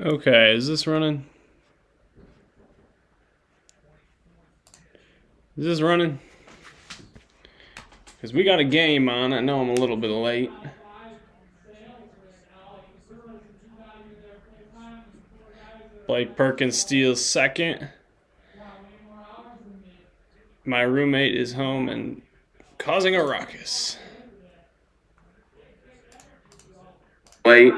Okay, is this running? Is this running? Because we got a game on. I know I'm a little bit late. Blake Perkins steals second. My roommate is home and causing a ruckus. Late.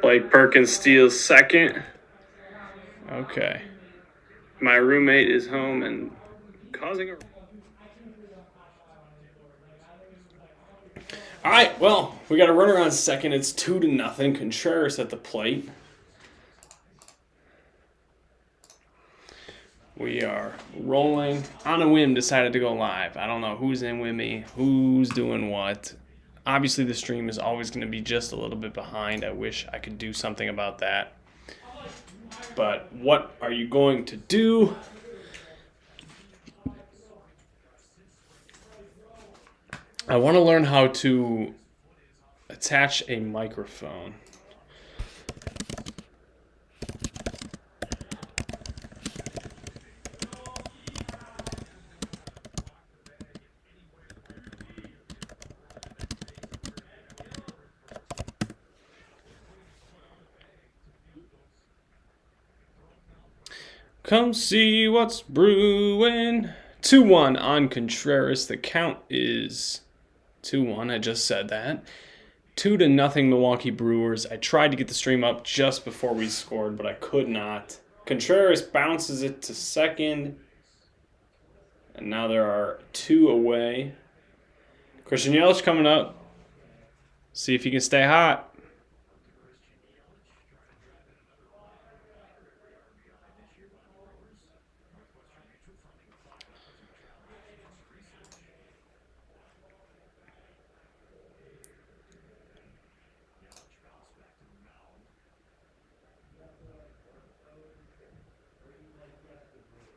Blake Perkins steals second. Okay. My roommate is home and causing a... All right, well, we got a runner on second. It's 2-0. Contreras at the plate. We are rolling. On a whim, decided to go live. I don't know who's in with me, who's doing what. Obviously, the stream is always going to be just a little bit behind. I wish I could do something about that. But what are you going to do? I want to learn how to attach a microphone. Come see what's brewing. 2-1 on Contreras. The count is 2-1. I just said that. 2-0 Milwaukee Brewers. I tried to get the stream up just before we scored, but I could not. Contreras bounces it to second. And now there are 2 away. Christian Yelich coming up. See if he can stay hot.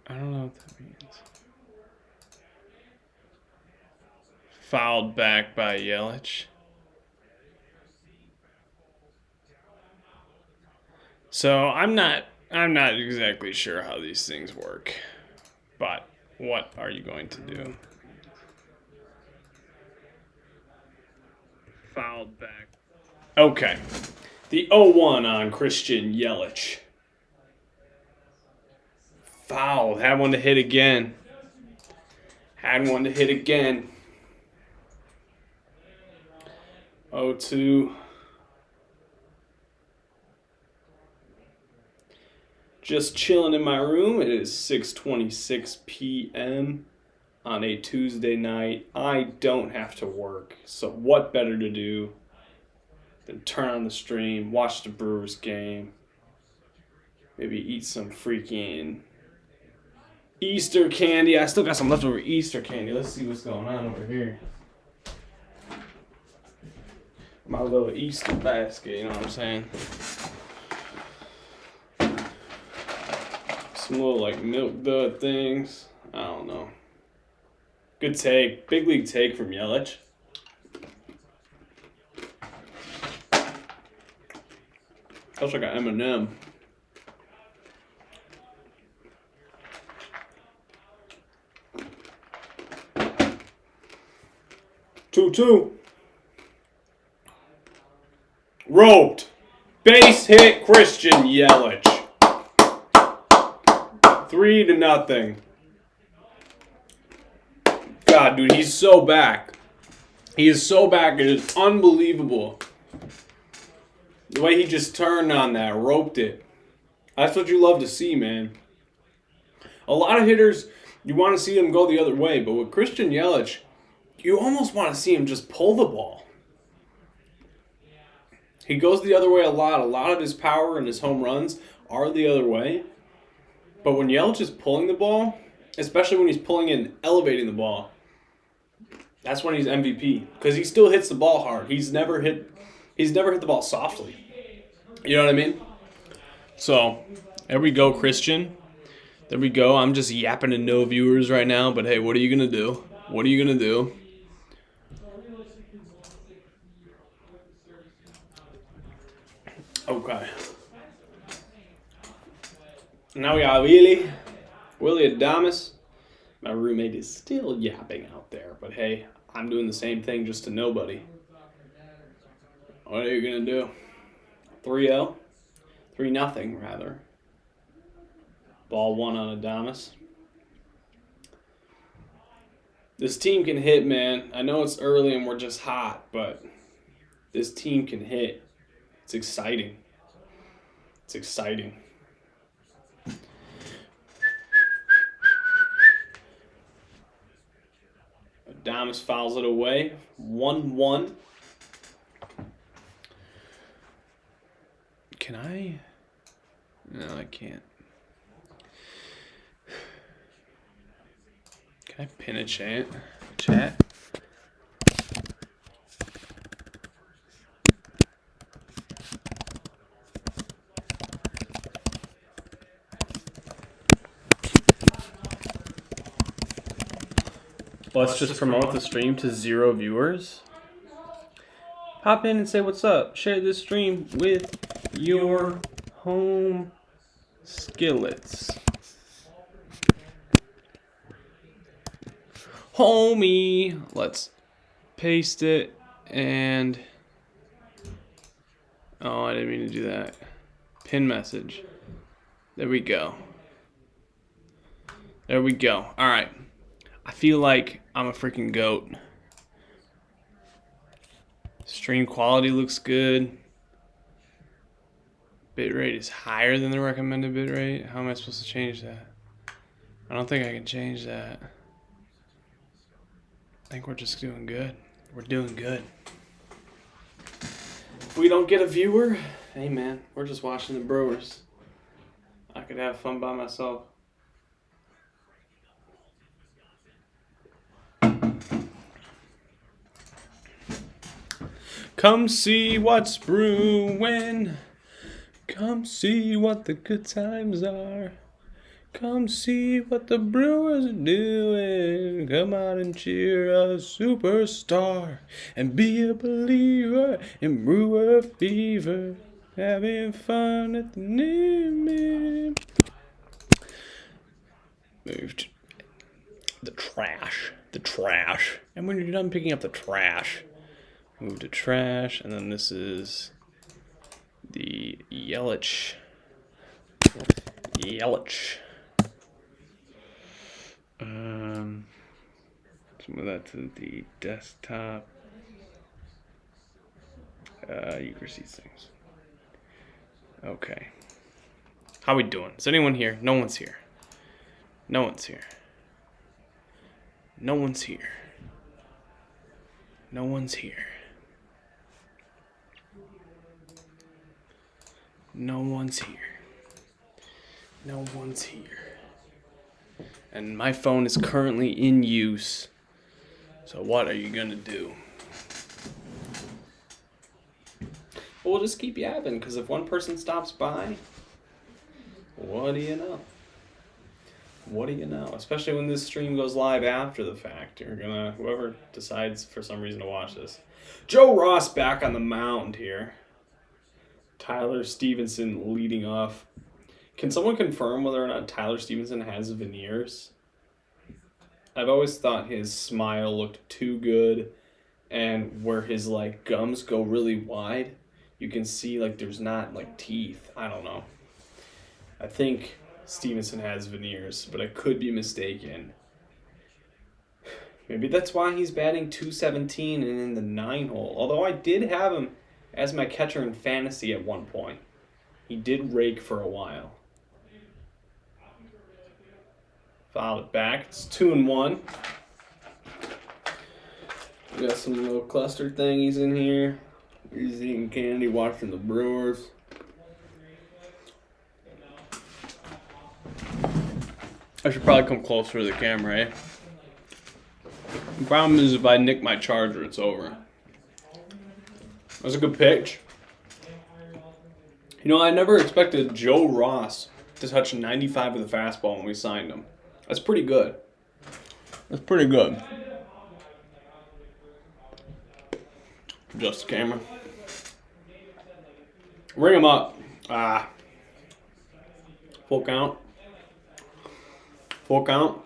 I don't know what that means. Fouled back by Yelich. So I'm not exactly sure how these things work. But what are you going to do? Fouled back. Okay. The 0-1 on Christian Yelich. Fouled. Had one to hit again. Had one to hit again. 0-2. Just chilling in my room. It is 6:26 p.m. on a Tuesday night. I don't have to work. So what better to do than turn on the stream, watch the Brewers game, maybe eat some freaking Easter candy. I still got some leftover Easter candy. Let's see what's going on over here. My little Easter basket, you know what I'm saying? Some little like milk dud things. I don't know. Good take. Big league take from Yelich. Looks like an M&M. Two. Roped. Base hit Christian Yelich. 3-0. God, dude, he's so back. He is so back. It is unbelievable. The way he just turned on that, roped it. That's what you love to see, man. A lot of hitters, you want to see them go the other way, but with Christian Yelich, you almost want to see him just pull the ball. He goes the other way a lot. A lot of his power and his home runs are the other way. But when Yelich is pulling the ball, especially when he's pulling and elevating the ball, that's when he's MVP. Because he still hits the ball hard. He's never hit the ball softly. You know what I mean? So, there we go, Christian. There we go. I'm just yapping to no viewers right now. But hey, what are you going to do? What are you going to do? Okay. Now we got Willie Adamas. My roommate is still yapping out there, but hey, I'm doing the same thing just to nobody. What are you gonna do? 3-0? 3-0 rather. Ball one on Adamas. This team can hit, man. I know it's early and we're just hot, but this team can hit. It's exciting. It's exciting. Adamas fouls it away. 1-1. Can I? No, I can't. Can I pin a chat? Let's just promote the stream to 0 viewers. Hop in and say what's up. Share this stream with your home skillets. Homie. Let's paste it and... Oh, I didn't mean to do that. Pin message. There we go. There we go. All right. I feel like I'm a freaking goat. Stream quality looks good. Bitrate is higher than the recommended bitrate. How am I supposed to change that? I don't think I can change that. I think we're just doing good. We're doing good. If we don't get a viewer, hey man, we're just watching the Brewers. I could have fun by myself. Come see what's brewing. Come see what the good times are. Come see what the Brewers are doing. Come out and cheer a superstar. And be a believer in Brewer fever. Having fun at the limit. Moved. The trash. And when you're done picking up the trash, move to trash. And then this is the Yelich. Move that to the desktop. Uecker sees things. Okay. How we doing? Is anyone here? No one's here. No one's here. No one's here. No one's here. No one's here. No one's here. And my phone is currently in use. So what are you gonna do? Well, we'll just keep yapping, because if one person stops by, what do you know? What do you know? Especially when this stream goes live after the fact. You're gonna, whoever decides for some reason to watch this. Joe Ross back on the mound here. Tyler Stevenson leading off. Can someone confirm whether or not Tyler Stevenson has veneers? I've always thought his smile looked too good, and where his like gums go really wide, you can see like there's not like teeth. I don't know. I think Stevenson has veneers, but I could be mistaken. Maybe that's why he's batting .217 and in the 9-hole. Although I did have him as my catcher in fantasy at one point. He did rake for a while. Fouled it back. It's 2-1. We got some little cluster thingies in here. He's eating candy, watching the Brewers. I should probably come closer to the camera, eh? The problem is if I nick my charger, it's over. That's a good pitch. You know, I never expected Joe Ross to touch 95 with a fastball when we signed him. That's pretty good. That's pretty good. Adjust the camera. Ring him up. Full count. Full count.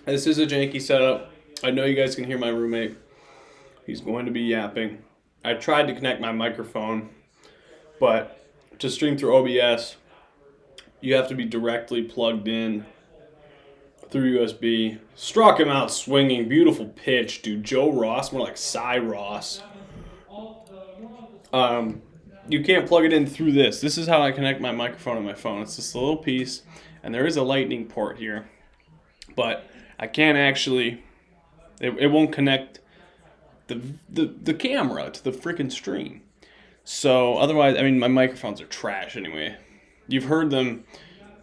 This is a janky setup. I know you guys can hear my roommate. He's going to be yapping. I tried to connect my microphone, but to stream through OBS, you have to be directly plugged in through USB. Struck him out swinging. Beautiful pitch, dude. Joe Ross, more like Cy Ross. You can't plug it in through this. This is how I connect my microphone on my phone. It's just a little piece, and there is a lightning port here. But I can't actually, it won't connect the camera to the freaking stream. So otherwise, I mean, my microphones are trash anyway. You've heard them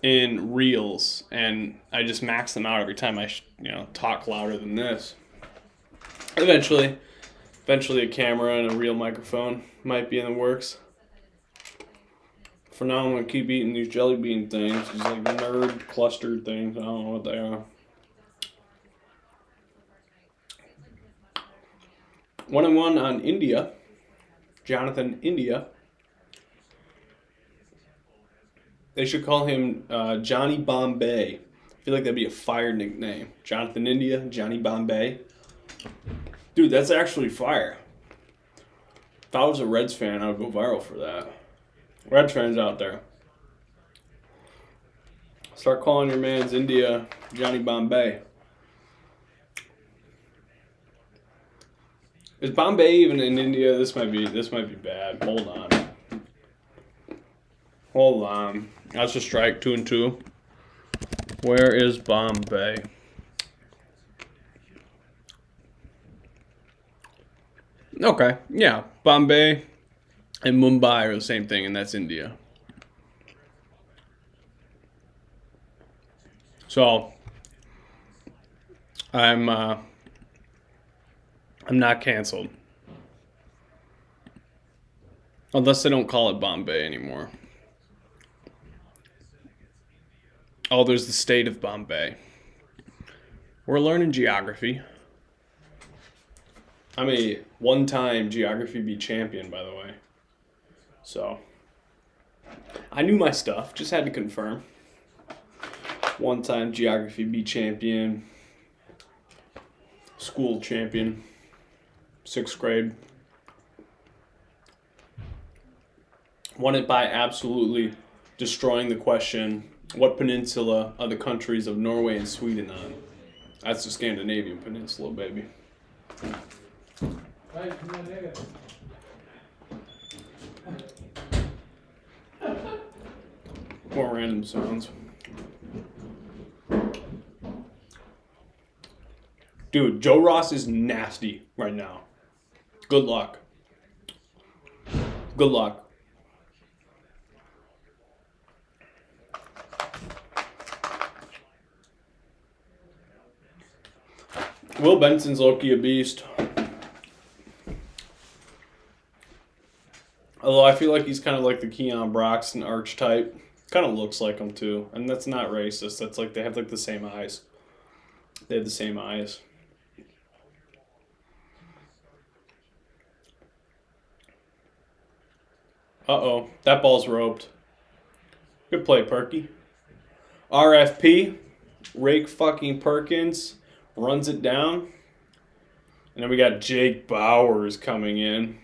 in reels, and I just max them out every time I talk louder than this. Eventually a camera and a real microphone might be in the works. For now, I'm gonna keep eating these jelly bean things. These like nerd clustered things. I don't know what they are. 1-1 on India. Jonathan India. They should call him Johnny Bombay. I feel like that'd be a fire nickname. Jonathan India, Johnny Bombay. Dude, that's actually fire. If I was a Reds fan, I would go viral for that. Reds fans out there. Start calling your man's India Johnny Bombay. Is Bombay even in India? This might be bad. Hold on. That's a strike. 2-2. Where is Bombay? Okay. Yeah. Bombay and Mumbai are the same thing, and that's India. So I'm not canceled. Unless they don't call it Bombay anymore. Oh, there's the state of Bombay. We're learning geography. I'm a one-time Geography B champion, by the way. So, I knew my stuff, just had to confirm. One-time Geography B champion. School champion. 6th grade. Won it by absolutely destroying the question, what peninsula are the countries of Norway and Sweden on? That's the Scandinavian peninsula, baby. More random sounds. Dude, Joe Ross is nasty right now. Good luck. Good luck. Will Benson's low-key a beast. Although I feel like he's kind of like the Keon Broxton archetype. Kind of looks like him too. And that's not racist. That's like they have like the same eyes. They have the same eyes. Uh-oh. That ball's roped. Good play, Perky. RFP. Rake fucking Perkins. Runs it down. And then we got Jake Bowers coming in.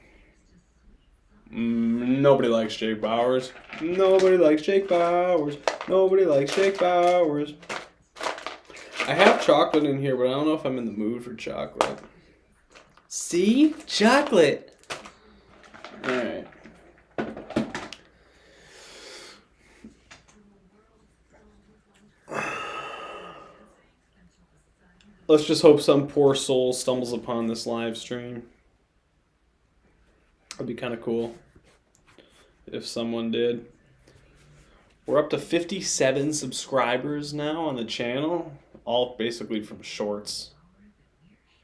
Nobody likes Jake Bowers. Nobody likes Jake Bowers. Nobody likes Jake Bowers. I have chocolate in here, but I don't know if I'm in the mood for chocolate. See? Chocolate. Alright. Let's just hope some poor soul stumbles upon this live stream. That'd be kind of cool if someone did. We're up to 57 subscribers now on the channel, all basically from shorts.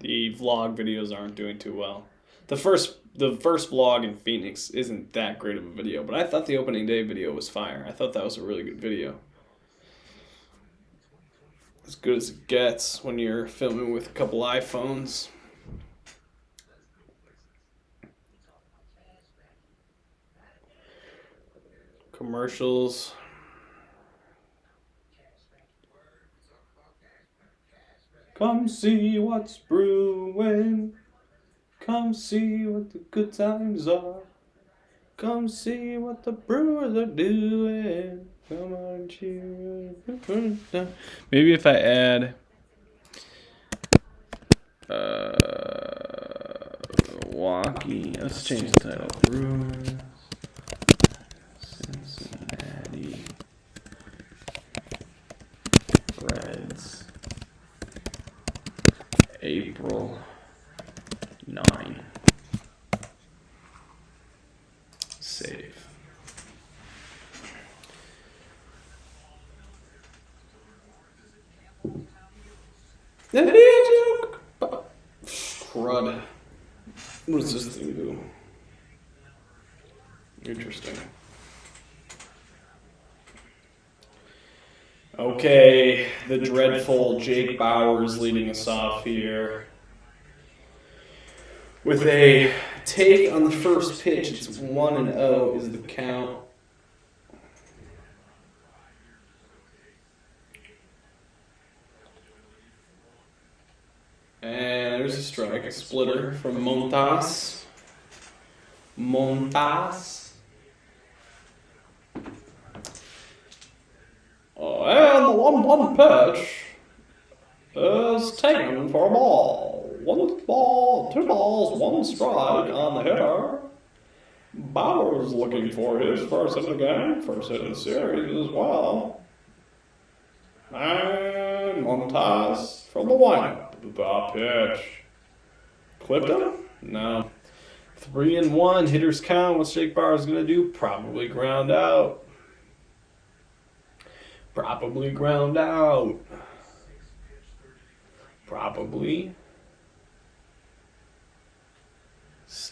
The vlog videos aren't doing too well. The first vlog in Phoenix isn't that great of a video, but I thought the opening day video was fire. I thought that was a really good video. As good as it gets when you're filming with a couple iPhones. Commercials. Come see what's brewing. Come see what the good times are. Come see what the Brewers are doing. Come on, cheer. Maybe if I add Milwaukee. Let's change the title. Brewers, Cincinnati Reds, April 9. Save. That'd be a joke. Crud. What does this thing do? Interesting. Okay, the dreadful Jake Bauers leading us off here with a take on the first pitch. It's 1-0 is the count. And there's a strike, a splitter from Montas. Oh, and the 1-1 pitch is taken for a ball. 1 ball, 2 balls, 1 strike on the hitter. Bauer's looking for his first hit of the game, first hit of the series as well. And Montas from the windup. The pitch. Clipped him? No. 3-1. Hitters count. What's Jake Bauers going to do? Probably ground out. Probably.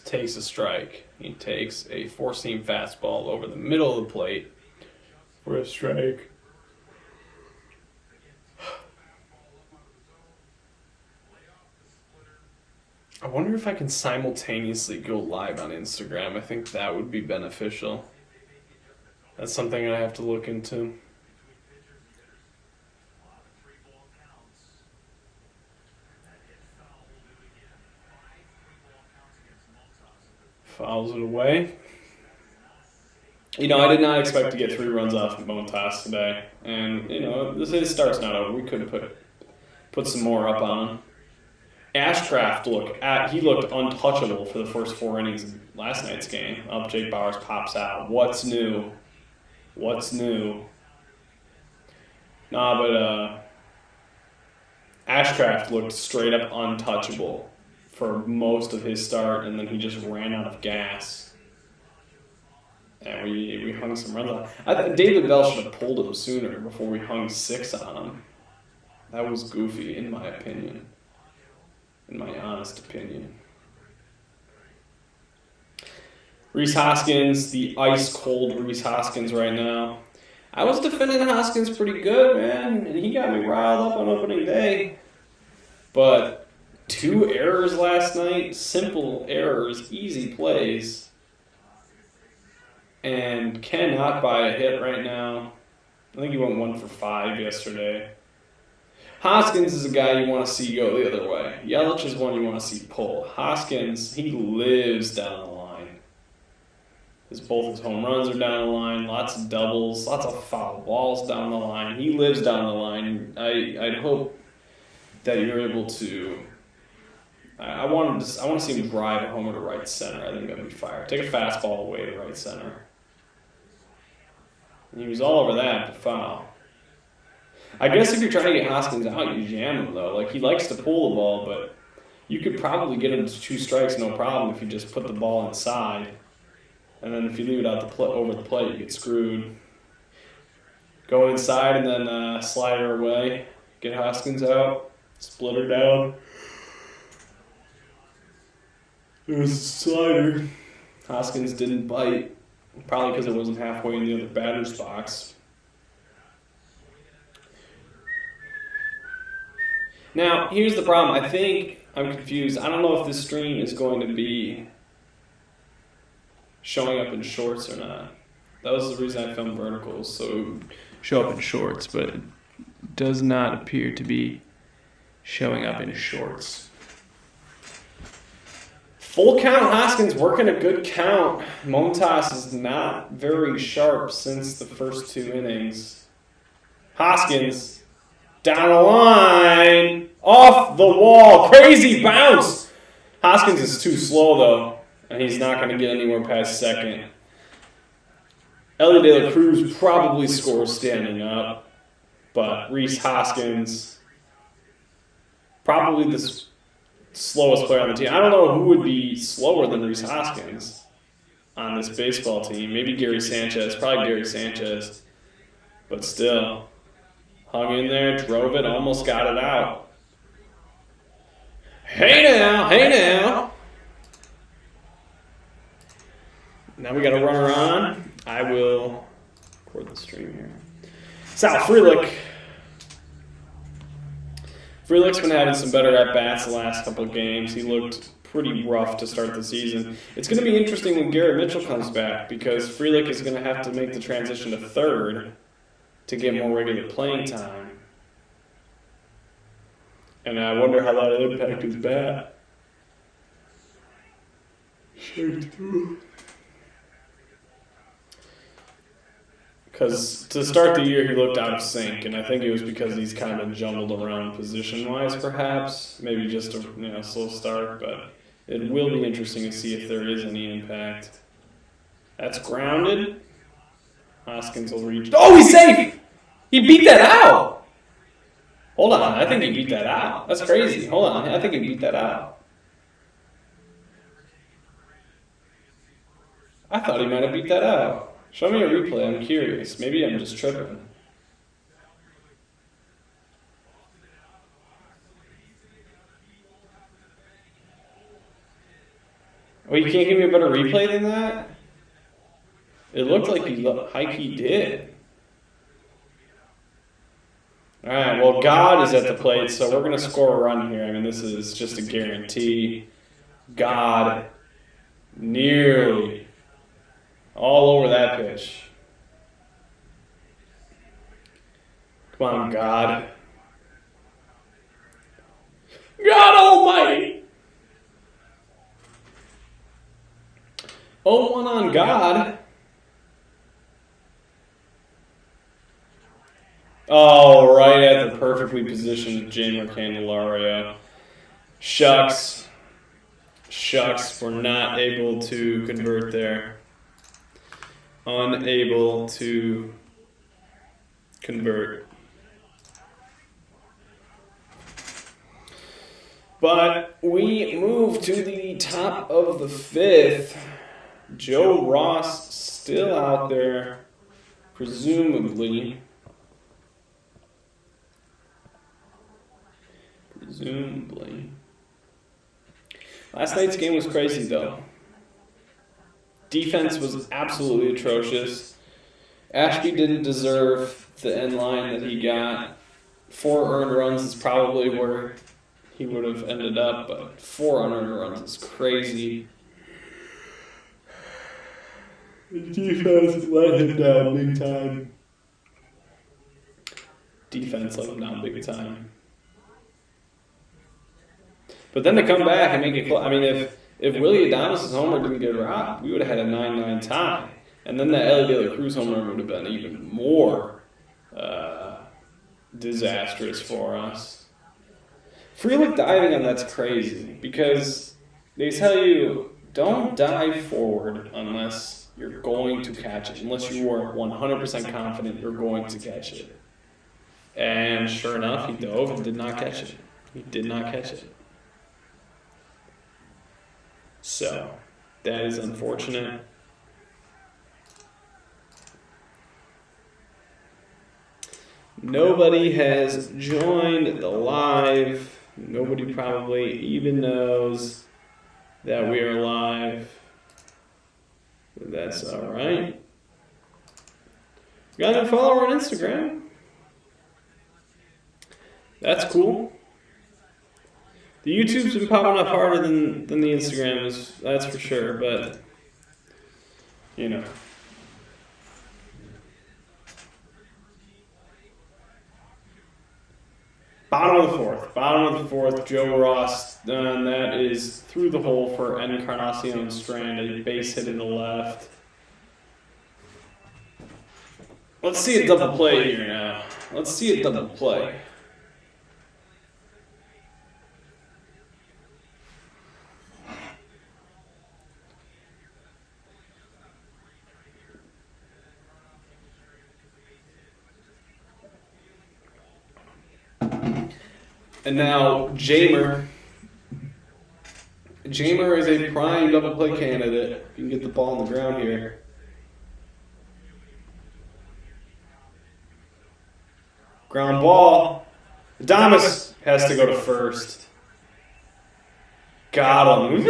Takes a strike. He takes a 4-seam fastball over the middle of the plate for a strike. I wonder if I can simultaneously go live on Instagram. I think that would be beneficial. That's something I have to look into. Fouls it away. You know, I did not expect to get 3 runs off of Montas today. And, you know, his start's not over. We could put some more up on him. Ashcraft he looked untouchable for the first 4 innings of last night's game. Up, Jake Bauers pops out. What's new? Nah, but Ashcraft looked straight up untouchable for most of his start, and then he just ran out of gas. And we hung some runs on. I thought David Bell should have pulled him sooner before we hung 6 on him. That was goofy, in my opinion. In my honest opinion. Rhys Hoskins, the ice-cold Rhys Hoskins right now. I was defending Hoskins pretty good, man, and he got me riled up on opening day. But 2 errors last night, simple errors, easy plays, and cannot buy a hit right now. I think he went 1 for 5 yesterday. Hoskins is a guy you want to see go the other way. Yelich is one you want to see pull. Hoskins, he lives down the line. Both his home runs are down the line, lots of doubles, lots of foul balls down the line. He lives down the line. I'd hope that you're able to. I want to see him drive it homer to right center. I think that'd be fire. Take a fastball away to right center. And he was all over that, but foul. I guess if you're trying to get Hoskins out, you jam him, though. Like, he likes to pull the ball, but you could probably get him to 2 strikes, no problem, if you just put the ball inside. And then if you leave it out over the plate, you get screwed. Go inside and then slide her away. Get Hoskins out. Split her down. There's a slider. Hoskins didn't bite. Probably because it wasn't halfway in the other batter's box. Now, here's the problem. I think I'm confused. I don't know if this stream is going to be showing up in shorts or not. That was the reason I filmed verticals, so it would show up in shorts, but it does not appear to be showing up in shorts. Full count Hoskins working a good count. Montas is not very sharp since the first 2 innings. Hoskins down the line, off the wall, crazy bounce. Hoskins is too slow though, and he's not going to get anywhere past second. Ellie De La Cruz probably scores standing up, but Rhys Hoskins, probably the slowest player on the team. I don't know who would be slower than Rhys Hoskins on this baseball team. Maybe Gary Sanchez, probably Gary Sanchez, but still. Hung in there, drove it, almost got it out. Hey now, hey now. Now we got a runner on. I will record the stream here. Sal Frelick. Frelick's been having some better at-bats the last couple of games. He looked pretty rough to start the season. It's going to be interesting when Garrett Mitchell comes back because Frelick is going to have to make the transition to third to get more regular playing time. And I wonder how that will impact his bat. Because to start the year, he looked out of sync, and I think it was because he's kind of jumbled around position-wise, perhaps. Maybe just a slow start, but it will be interesting to see if there is any impact. That's grounded. Hoskins will reach. Oh, he's safe! He beat that out! Hold on, I think he beat that out. That's crazy. Hold on, I think he beat that out. I thought he might have beat that out. Show me a replay, I'm curious. Maybe I'm just tripping. Oh, you can't give me a better replay than that? It looked like he did. Alright, well, God is at the plate, so we're going to score a run here. I mean, this is just a guarantee. God nearly all over that pitch. Come on, God. God almighty! 0-1 on God. Oh, right at the perfectly positioned Jamer Candelario. Shucks. Shucks, we're not able to convert there. Unable to convert. But we move to the top of the 5th. Joe Ross still out there, presumably. Last night's game was crazy, though. Defense was absolutely atrocious. Ashby didn't deserve the end line that he got. 4 earned runs is probably where he would have ended up, but 4 unearned runs is crazy. The defense let him down big time. But then to come back and make it close. I mean, if Willie Adames' homer didn't get robbed, we would have had a 9-9 tie. And then that Ellie De La Cruz homer would have been even more disastrous for us. Frelick diving on that's crazy because they tell you don't dive forward unless you're going to catch it, unless you are 100% confident you're going to catch it. And sure enough, he dove and did not catch it. He did not catch it. So, that is unfortunate. Nobody has joined the live. Nobody probably even knows that we are live. That's all right. You guys are follower on Instagram. That's cool. The YouTube's been popping up harder than the Instagram is, that's for sure, but, you know. Bottom of the fourth. Bottom of the fourth, Joe Ross, and that is through the hole for Encarnacion Strand, a base hit to the left. Let's see a double play here now. Let's see a double play. And now Jamer. Jamer is a prime double play candidate. If you can get the ball on the ground here. Ground ball. Adames has to go to first. Got him.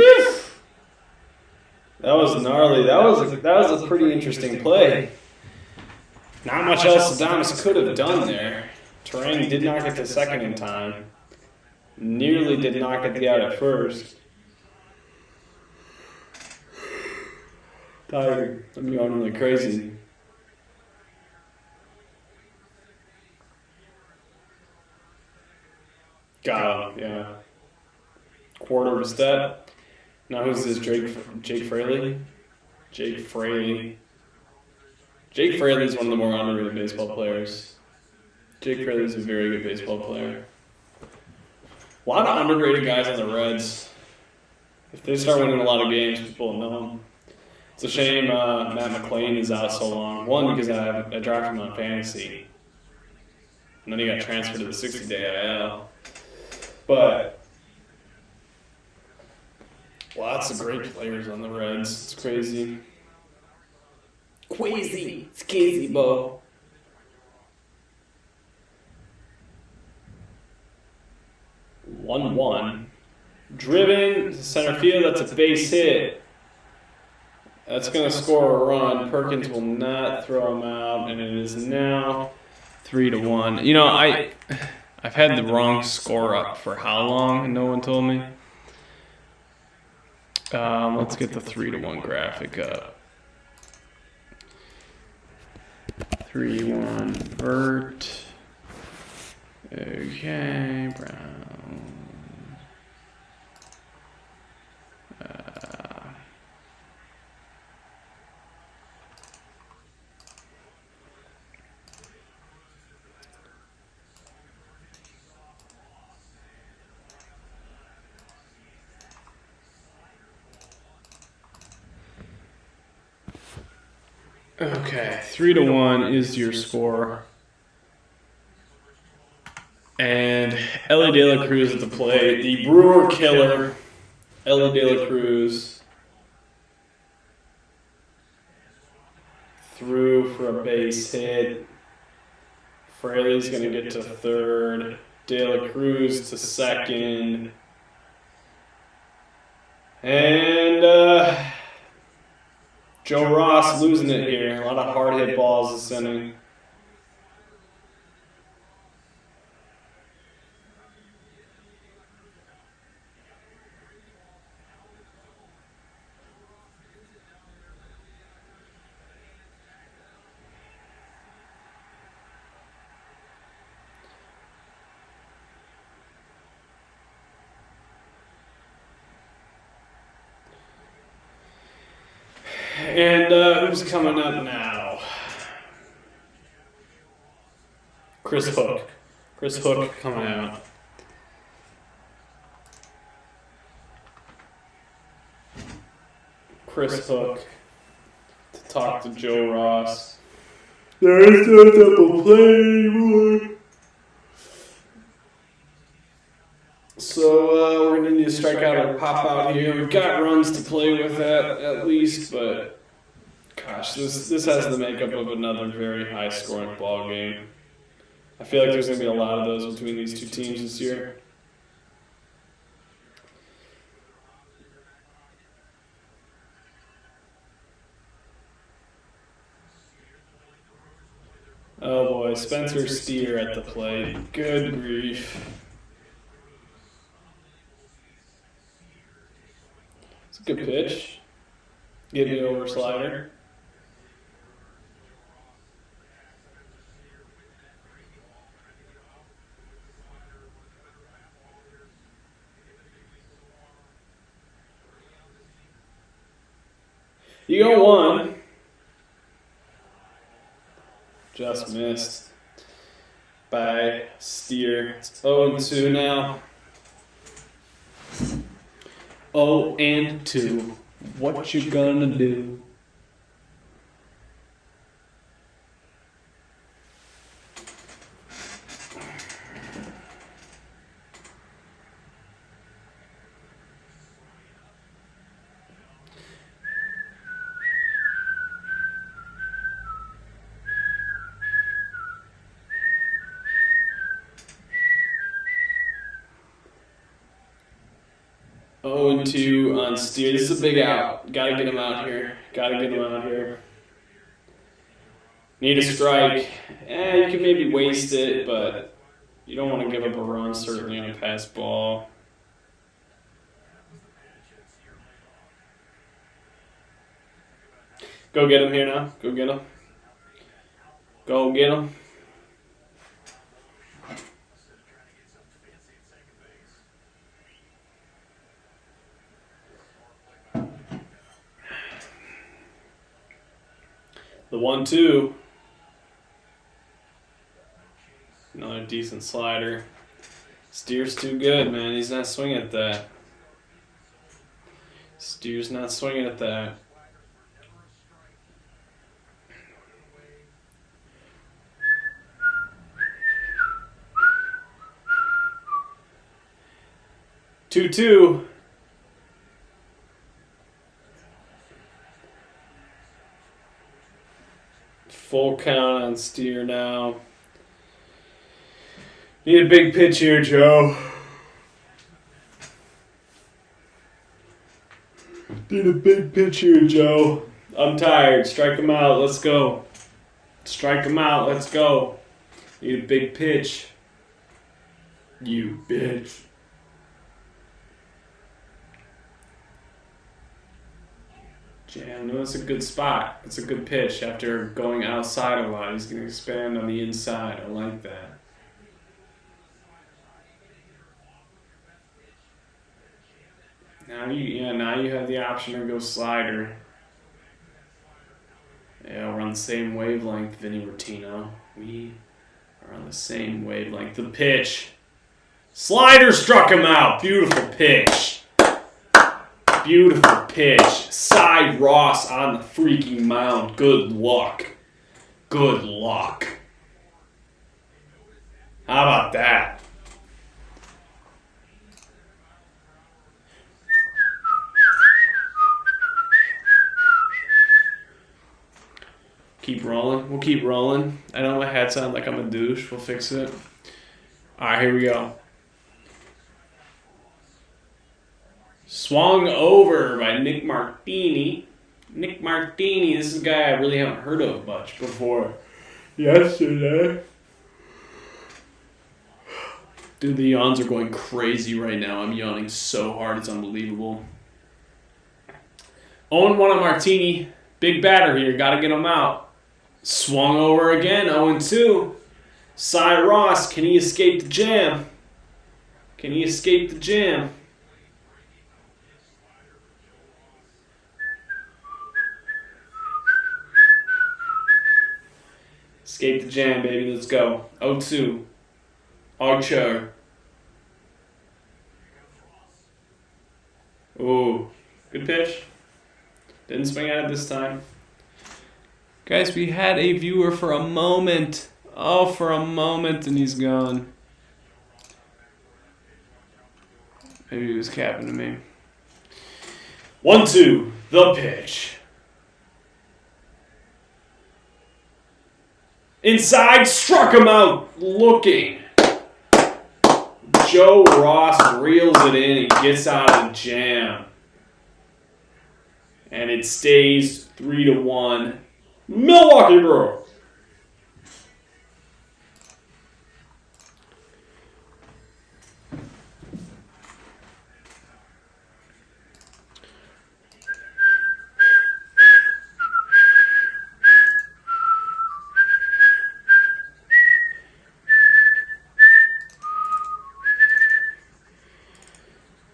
That was gnarly. That was a pretty interesting play. Not much else Adames could have done there. Terang did not get to second in time. Nearly did not get the out at first. Tired. I'm yawning like crazy. Got him, yeah. Quarter of a step. Now who's this? Jake Fraley? Jake Fraley. Jake Fraley is one of the more underrated baseball players. Jake Fraley is a very good baseball player. A lot of underrated guys on the Reds. If they start winning a lot of games, people will know them. It's a shame Matt McClain is out so long. One, because I drafted him on fantasy. And then he got transferred to the 60-day IL. But lots of great players on the Reds. It's crazy. Crazy. It's crazy, Bo. One. Driven to center field. That's a base hit. That's going to score a run. Perkins will not throw him out, and it is now 3-1. You know, I've had the wrong score up for how long, and no one told me. Let's get the 3-1 graphic up. 3-1 vert. Okay, Brown. Okay, 3-1 is your score. And Ellie De La Cruz at the plate. The Brewer killer, Ellie De La Cruz. Through for a base hit. Fraley's going to get to third. De La Cruz to second. And Joe Ross losing it here. A lot of hard hit balls this inning. And who's coming up now? Chris Hook. Chris Hook coming out. Chris Hook to talk to Joe Ross. There's no double play anymore. So we're going to need to strike out or pop out here. We've got runs to play with at least, but gosh, this has the makeup of another very high-scoring ball game. I feel like there's going to be a lot of those between these two teams this year. Oh boy, Spencer Steer at the plate. Good grief. It's a good pitch. Get me over slider. You go 1. Just missed by Steer. It's 0-2 now. 0-2. What you gonna do? Oh, 2 on Steer. This is a big out. Gotta get him out here. Need a strike. You can maybe waste it, but you don't want to give up a run, certainly on a pass ball. Go get him here now. Go get him. Go get him. The 1-2. Another decent slider. Steer's too good, man. He's not swinging at that. Steer's not swinging at that. Two. Full count on Steer now. Need a big pitch here, Joe. Need a big pitch here, Joe. I'm tired. Strike him out. Let's go. Strike him out. Let's go. Need a big pitch. You bitch. Jam, no, that's a good spot. It's a good pitch. After going outside a lot, he's going to expand on the inside. I like that. Now you have the option to go slider. Yeah, we're on the same wavelength, Vinny Rotino. We are on the same wavelength. The pitch. Slider struck him out. Beautiful pitch. Beautiful pitch. Cy Ross on the freaking mound. Good luck. Good luck. How about that? Keep rolling. We'll keep rolling. I know my hat sounds like I'm a douche. We'll fix it. All right, here we go. Swung over by Nick Martini. Nick Martini, this is a guy I really haven't heard of much before. Yesterday. Dude, the yawns are going crazy right now. I'm yawning so hard, it's unbelievable. 0-1 on Martini. Big batter here, gotta get him out. Swung over again, 0-2. Cy Ross, can he escape the jam? Can he escape the jam? Escape the jam, baby. Let's go. 0-2. Archer. Ooh. Good pitch. Didn't swing at it this time. Guys, we had a viewer for a moment. Oh, for a moment, and he's gone. Maybe he was capping to me. 1-2. The pitch. Inside, struck him out, looking. Joe Ross reels it in and gets out of the jam. And it stays 3-1. Milwaukee Brewers.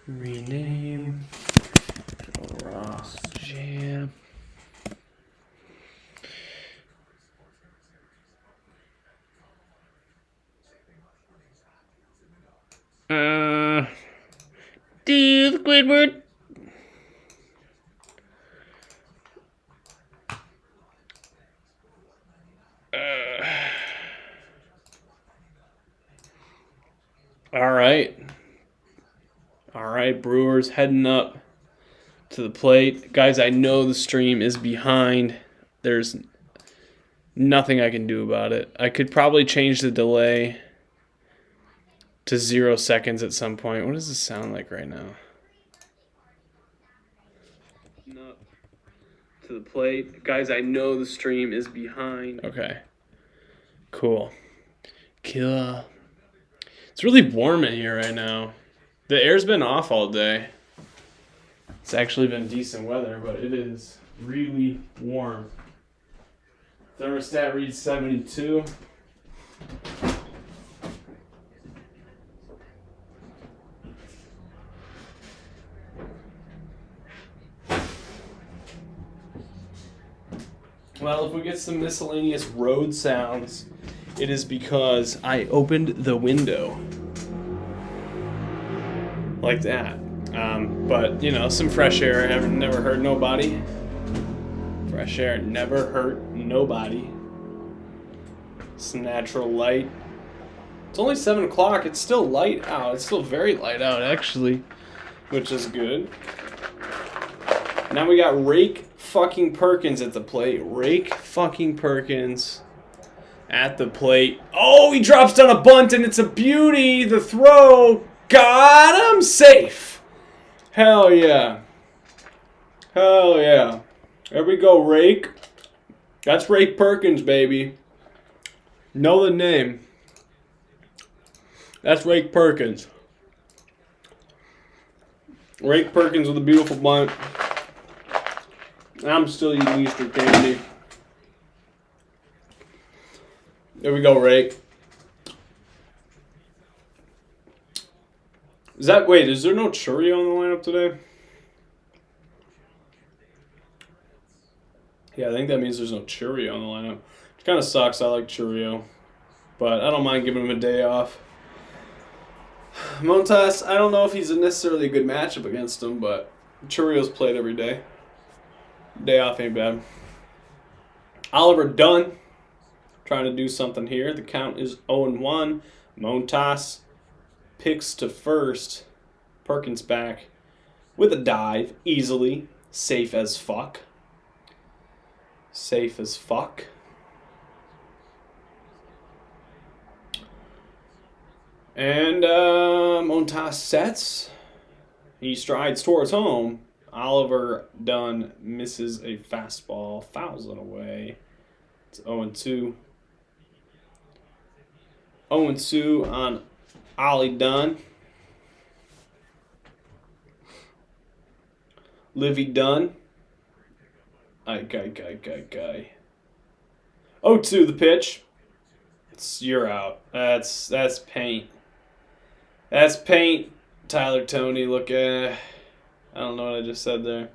Rename Joe Ross Jam. Squidward. All right. All right, Brewers heading up to the plate. Guys, I know the stream is behind. There's nothing I can do about it. I could probably change the delay to 0 seconds at some point. What does this sound like right now? Up to the plate. Guys, I know the stream is behind. Okay. Cool. Cool. It's really warm in here right now. The air's been off all day. It's actually been decent weather, but it is really warm. Thermostat reads 72. Well, if we get some miscellaneous road sounds, it is because I opened the window. Like that. But, you know, some fresh air never hurt nobody. Fresh air never hurt nobody. Some natural light. It's only 7 o'clock. It's still light out. It's still very light out, actually, which is good. Now we got Rake fucking Perkins at the plate. Rake fucking Perkins at the plate. Oh, he drops down a bunt, and it's a beauty. The throw. Got him. Safe. Hell yeah. Hell yeah. There we go, Rake. That's Rake Perkins, baby. Know the name. That's Rake Perkins. Rake Perkins with a beautiful bunt. I'm still eating Easter candy. There we go, Rake. Wait, is there no churro on the lineup today? Yeah, I think that means there's no churro on the lineup. Which kind of sucks. I like churro. But I don't mind giving him a day off. Montas, I don't know if he's necessarily a good matchup against him, but churro's played every day. Day off ain't bad. Oliver Dunn trying to do something here. The count is 0-1. Montas picks to first. Perkins back with a dive. Easily. Safe as fuck. Safe as fuck. And Montas sets. He strides towards home. Oliver Dunn misses a fastball. Fouls it away. It's 0-2. 0-2 on Ollie Dunn. Livy Dunn. Guy. 0-2 the pitch. You're out. That's paint. That's paint. Tyler Toney looking. I don't know what I just said there.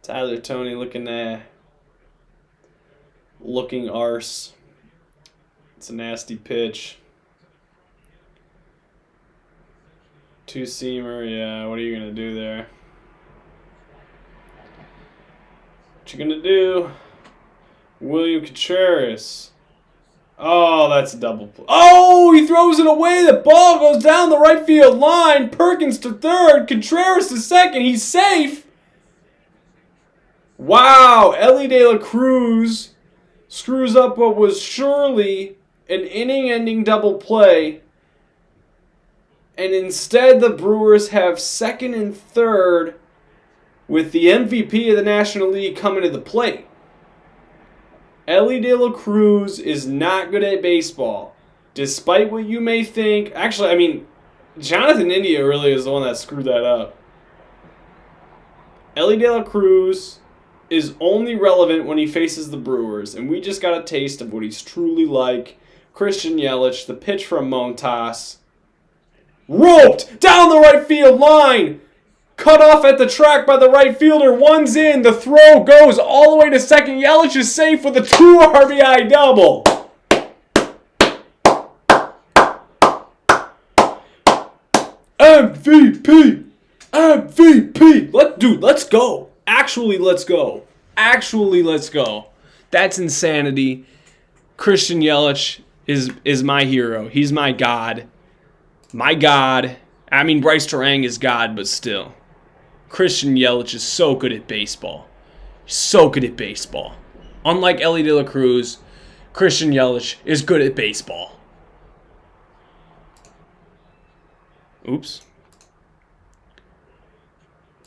Tyler Toney looking arse. It's a nasty pitch. Two-seamer, yeah, what are you going to do there? What you going to do? William Contreras. Oh, that's a double play. Oh, he throws it away. The ball goes down the right field line. Perkins to third. Contreras to second. He's safe. Wow. Ellie De La Cruz screws up what was surely an inning-ending double play. And instead, the Brewers have second and third with the MVP of the National League coming to the plate. Ellie De La Cruz is not good at baseball, despite what you may think. Actually, I mean, Jonathan India really is the one that screwed that up. Ellie De La Cruz is only relevant when he faces the Brewers, and we just got a taste of what he's truly like. Christian Yelich, the pitch from Montas. Roped down the right field line. Cut off at the track by the right fielder. One's in. The throw goes all the way to second. Yelich is safe with a 2 RBI double. MVP. MVP. Let's go. Actually, let's go. That's insanity. Christian Yelich is my hero. He's my god. My god. I mean, Bryce Terang is god, but still. Christian Yelich is so good at baseball. Unlike Ellie De La Cruz, Christian Yelich is good at baseball. Oops.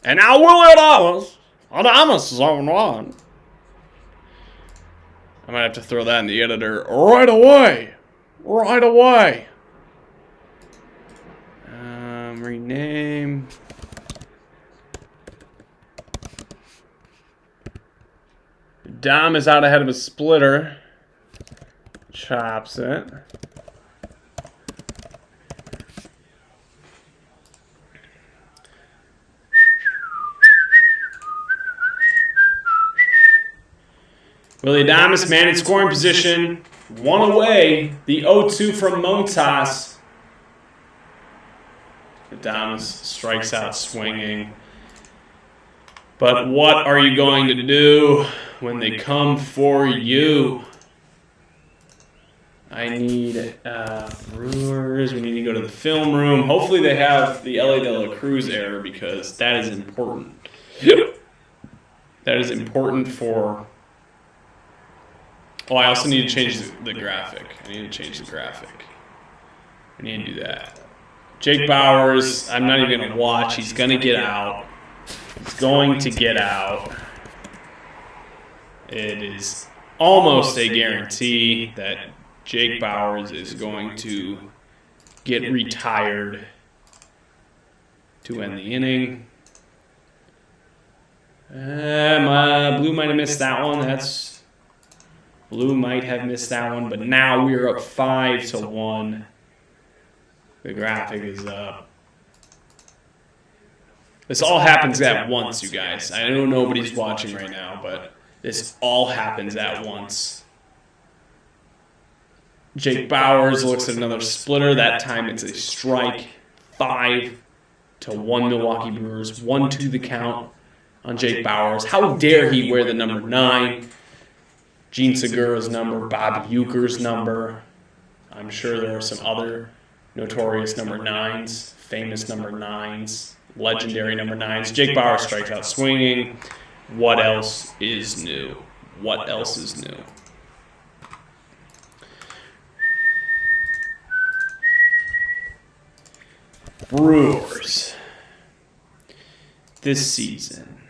And now Willie Adames is on one. I might have to throw that in the editor right away. Rename. Dom is out ahead of a splitter. Chops it. Willie Adames, man in scoring position. One away. The 0-2 from Montas. Adames strikes out swinging. But what are you going to do when they come for you? I need Brewers. We need to go to the film room. Hopefully they have the LA De La Cruz error because that is important. That is important for... Oh, I also need to change the graphic. I need to do that. Jake Bauers, I'm not even going to watch. He's going to get out. It is almost a guarantee that Jake Bauers is going to get retired to end the inning. Blue might have missed that one. Blue might have missed that one, but now we're up 5-1. The graphic is up. This all happens at once, you guys. I know nobody's watching right now, but this all happens at once. Jake Bauers looks at another splitter. That time it's a strike. 5-1 Milwaukee Brewers. 1-2 the count on Jake Bauers. How dare he wear the number 9? Gene Segura's number, Bobby Uecker's number. I'm sure there are some other notorious number 9s, famous number 9s, legendary number 9s. Jake Bauers strikes out swinging. What else is new? Brewers. This season.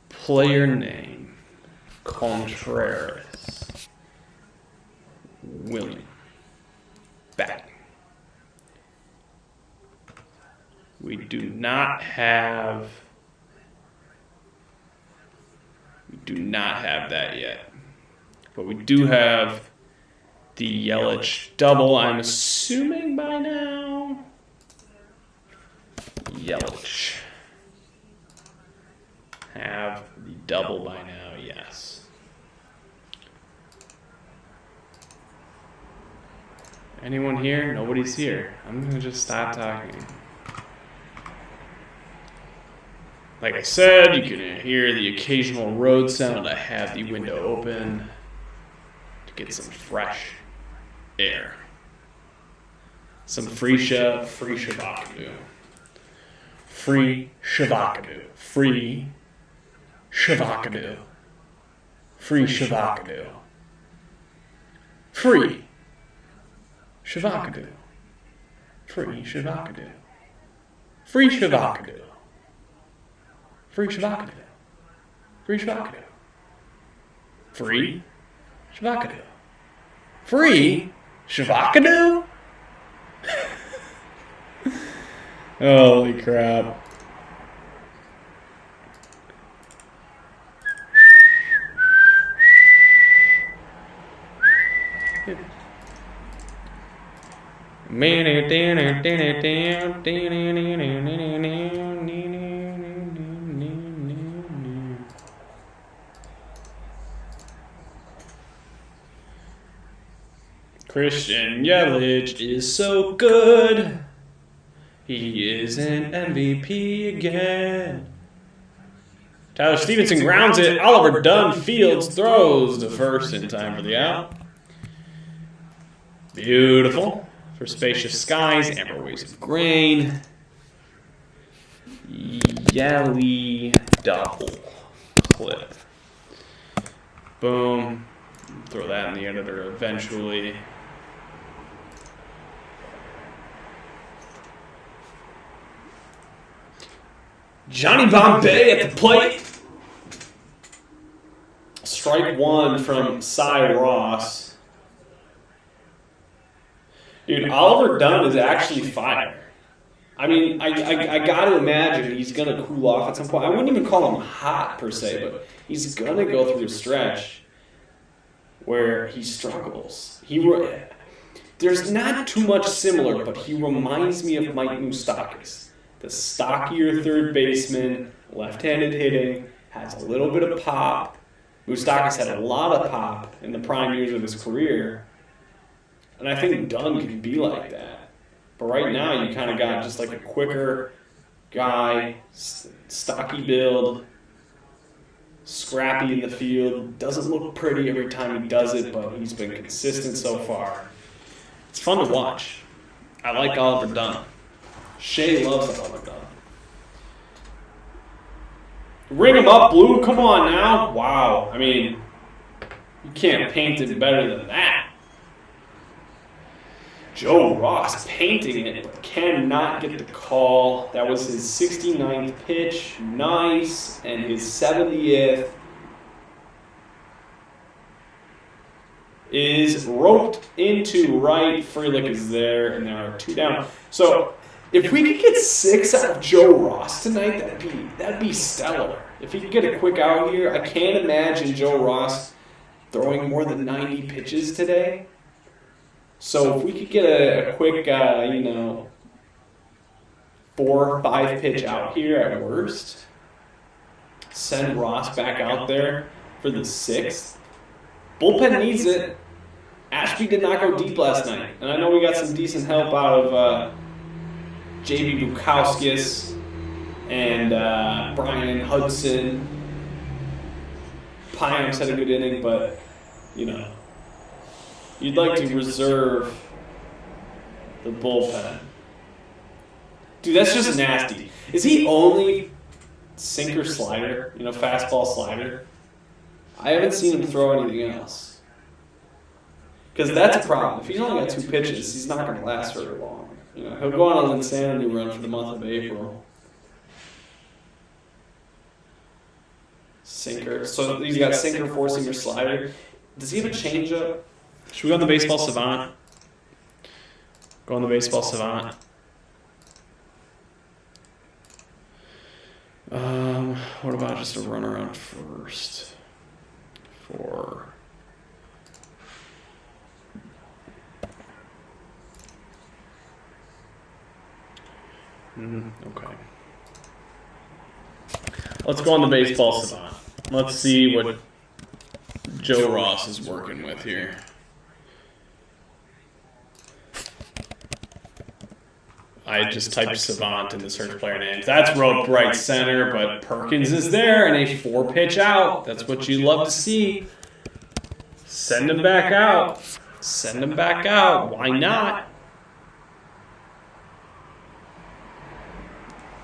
Player name. Contreras. William. Back. We do not have that yet. But we do have the Yelich double, I'm assuming by now. Yelich. Have the double by now, yes. Anyone here? Nobody's here. I'm going to just stop talking. Like I said, you can hear the occasional road sound. I have the window open to get some fresh air. Some free Shavakadu. Free Shavakadu. Free Shavakadu. Free Shavakadu. Free Shavakadu. Free Shavakadu. Free Shavakadu. Free Shavakadu. Free Shavakadu. Free Shavakadu. Free Shavakadu? Holy crap. Christian Yelich is so good. He is an MVP again. Tyler Stevenson grounds it. Oliver Dunn Fields throws to first in time for the out. Beautiful. For spacious skies, amber waves of grain. Yelly double clip. Boom. Throw that in the editor eventually. Johnny Bombay at the plate. Strike one from Cy Ross. Dude, Oliver Dunn is actually fire. I mean, I got to imagine he's going to cool off at some point. I wouldn't even call him hot per se, but he's going to go through a stretch where he struggles. There's not too much similar, but he reminds me of Mike Moustakas. The stockier third baseman, left-handed hitting, has a little bit of pop. Moustakas had a lot of pop in the prime years of his career. And I think Dunn can be like that. But right now, you kind of got just like a quicker guy, stocky build, scrappy in the field. Doesn't look pretty every time he does it, but he's been consistent so far. It's fun to watch. I like Oliver Dunn. Shea loves Oliver Dunn. Ring him up, Blue. Come on now. Wow. I mean, you can't paint it better than that. Joe Ross painting it, but cannot get the call. That was his 69th pitch. Nice. And his 70th is roped into right. Frelick is there, and there are two down. So if we could get 6 out of Joe Ross tonight, that'd be stellar. If he could get a quick out here, I can't imagine Joe Ross throwing more than 90 pitches today. So if we could get a quick, 4 or 5 pitch out here at worst, send Ross back out there for the 6th. Bullpen needs it. Ashby did not go deep last night. And I know we got some decent help out of J.B. Bukowskis and Brian Hudson. Piams had a good inning, but, you'd like to reserve the bullpen. Dude, that's just nasty. Is he only sinker slider, fastball slider? I haven't seen him throw anything else. Because that's a problem. If he's only got 2 pitches, he's not going to last very long. He'll go on an insanity run for the month of April. Sinker. So he's got sinker, 4-seamer, slider. Does he have a changeup? Should we go on the baseball savant? Go on the baseball savant. What about just a run around first? For okay. Let's go on the baseball savant. Let's see what Joe Ross is working with here. I just typed Savant in the search player names. That's roped right center, but Perkins is there and a 4-pitch out. That's what you love to see. Send him back out. Send him back out. Why not?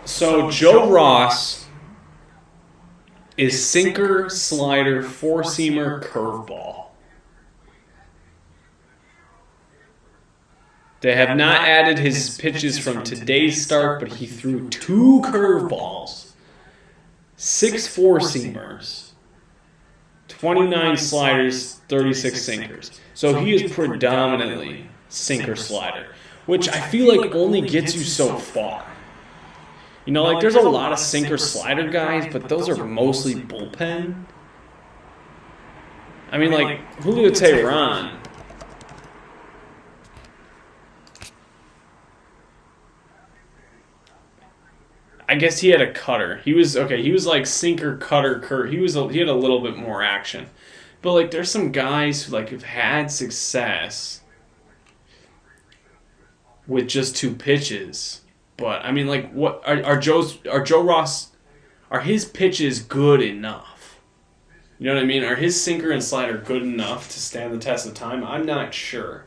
So Joe Ross is sinker, slider, 4-seamer, curveball. They have not added his pitches from today's start, but he threw 2 curveballs, 6 4-seamers, 29 sliders, 36 sinkers. So he is predominantly sinker-slider, which I feel like only gets you so far. There's a lot of sinker-slider guys, but those are mostly bullpen. I mean, like Julio Teheran. I guess he had a cutter. He was like sinker, cutter, curve. He had a little bit more action. But there's some guys who have had success with just 2 pitches. But I mean, like, what are Joe Ross? Are his pitches good enough? You know what I mean? Are his sinker and slider good enough to stand the test of time? I'm not sure.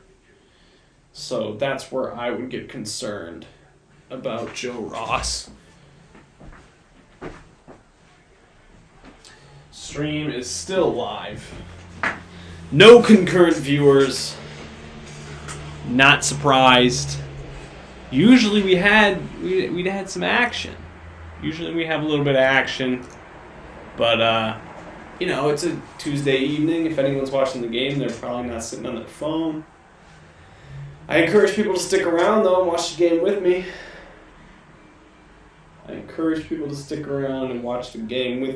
So that's where I would get concerned about Joe Ross. Stream is still live. No concurrent viewers. Not surprised. Usually we'd had some action. Usually we have a little bit of action. But it's a Tuesday evening. If anyone's watching the game, they're probably not sitting on their phone. I encourage people to stick around though and watch the game with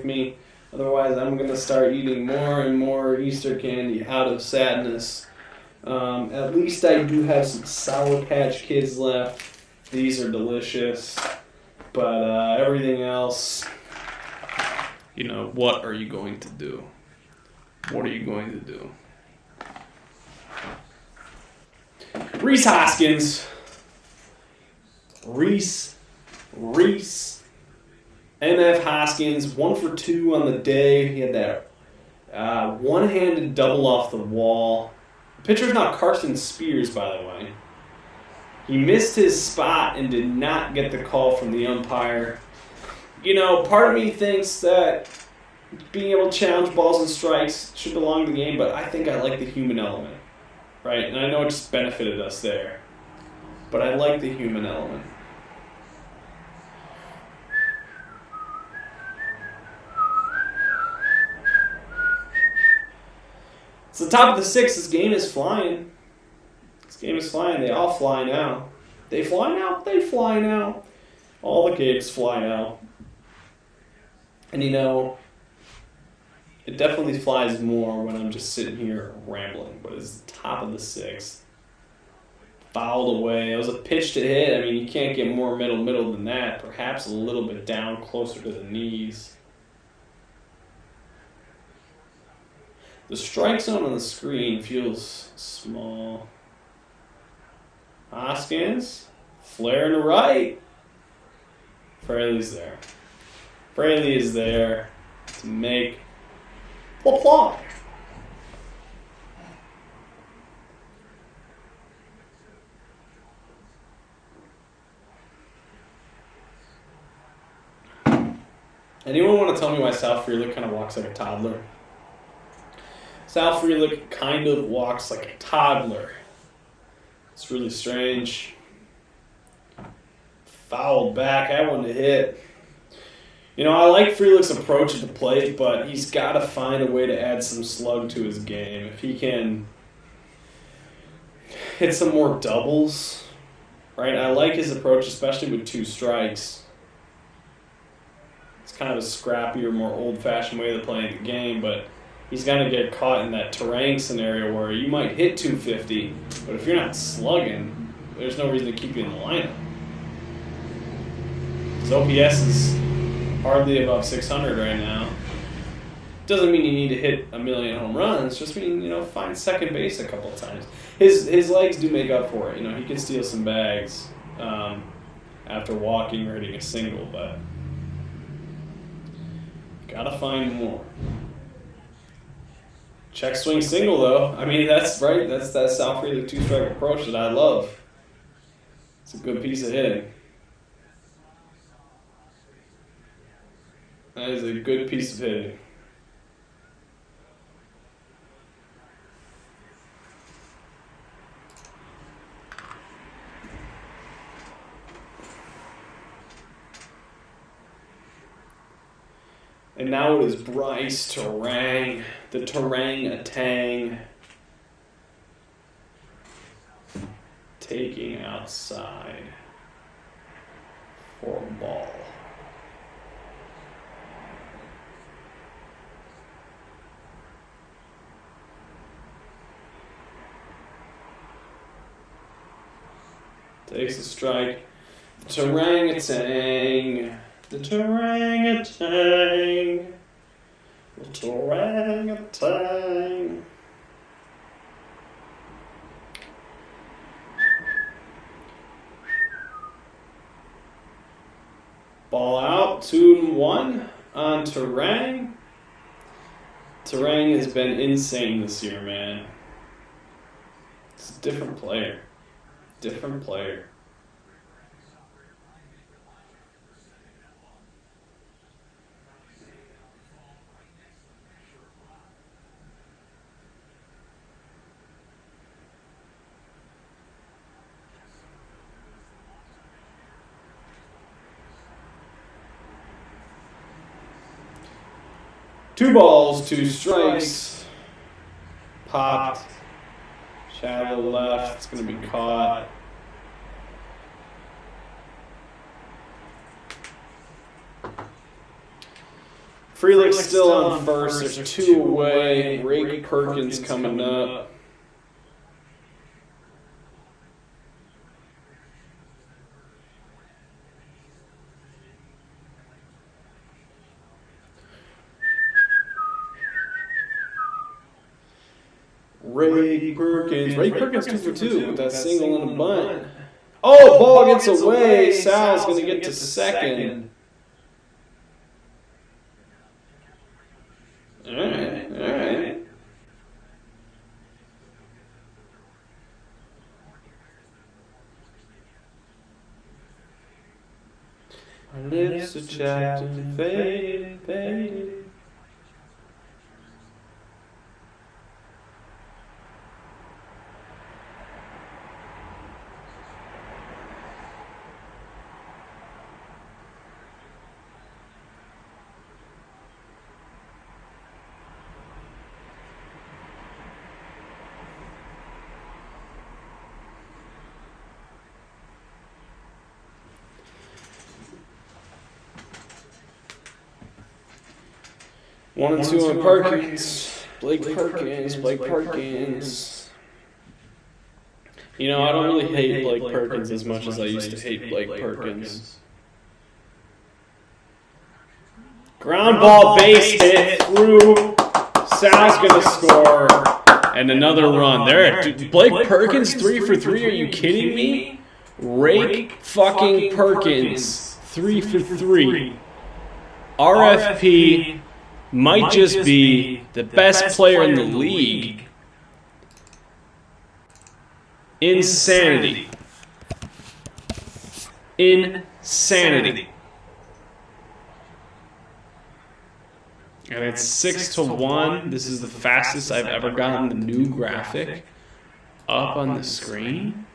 me. Otherwise, I'm going to start eating more and more Easter candy out of sadness. At least I do have some Sour Patch Kids left. These are delicious. But everything else, what are you going to do? What are you going to do? Rhys Hoskins. Rhys. MF Hoskins, 1 for 2 on the day. He had that one-handed double off the wall. The pitcher's not Carson Spears, by the way. He missed his spot and did not get the call from the umpire. Part of me thinks that being able to challenge balls and strikes should belong to the game, but I think I like the human element, right? And I know it just benefited us there, but I like the human element. It's the top of the 6th. This game is flying. They all fly now. They fly now. All the games fly now. And it definitely flies more when I'm just sitting here rambling. But it's the top of the 6th. Fouled away. It was a pitch to hit. I mean, you can't get more middle than that. Perhaps a little bit down, closer to the knees. The strike zone on the screen feels small. Hoskins, flare to right. Fraley's there. Fraley is there to make the play. Anyone want to tell me why Sal Frelick kind of walks like a toddler? Sal Frelick kind of walks like a toddler. It's really strange. Fouled back. I wanted to hit. I like Frelick's approach at the plate, but he's got to find a way to add some slug to his game. If he can hit some more doubles, right? I like his approach, especially with 2 strikes. It's kind of a scrappier, more old-fashioned way of playing the game, but he's going to get caught in that terrain scenario where you might hit 250, but if you're not slugging, there's no reason to keep you in the lineup. His OPS is hardly above 600 right now. Doesn't mean you need to hit a million home runs. Just mean, find second base a couple of times. His legs do make up for it. He can steal some bags after walking or hitting a single, but gotta find more. Check swing single, though. I mean, that's right. That's that Sal Frelick 2-strike approach that I love. It's a good piece of hitting. That is a good piece of hitting. And now it is Bryce Terang, the Terang-a-tang, taking outside for a ball. Takes a strike. The Terang-a-tang. The Terang-a-tang. The Terang-a-tang. Ball out, 2-1 on Terang. Terang has been insane this year, man. It's a different player. Different player. Two balls, two strikes. Popped. Shallow left. It's going to be caught. Frelick's still on first. There's two away. Ray Perkins coming up. Ray Perkins 2 for 2 with that single and a bunt. Oh, ball gets away. Sal's going to get to second. All right. Our lips are chapped and faded. One and two on Perkins. Blake Perkins. You know, I don't really hate Blake Perkins as much as I used to hate Blake Perkins. Ground ball base hit through. Sal's going to score. And another run. There, dude, Blake Perkins 3 for 3. Are you kidding me? Rake fucking Perkins 3 for 3. RFP might just be the best player in the league. Insanity. Insanity. And it's 6-1. This is the fastest I've ever gotten the new graphic up on the screen.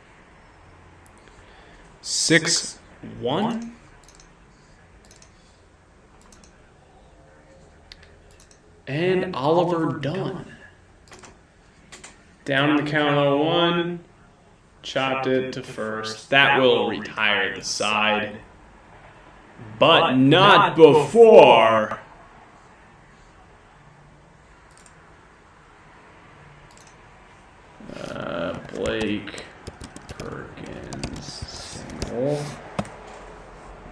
6-1. And Oliver Dunn. Down in the count 0-1. Chopped it to first. That will retire the side. But not before. Blake Perkins single.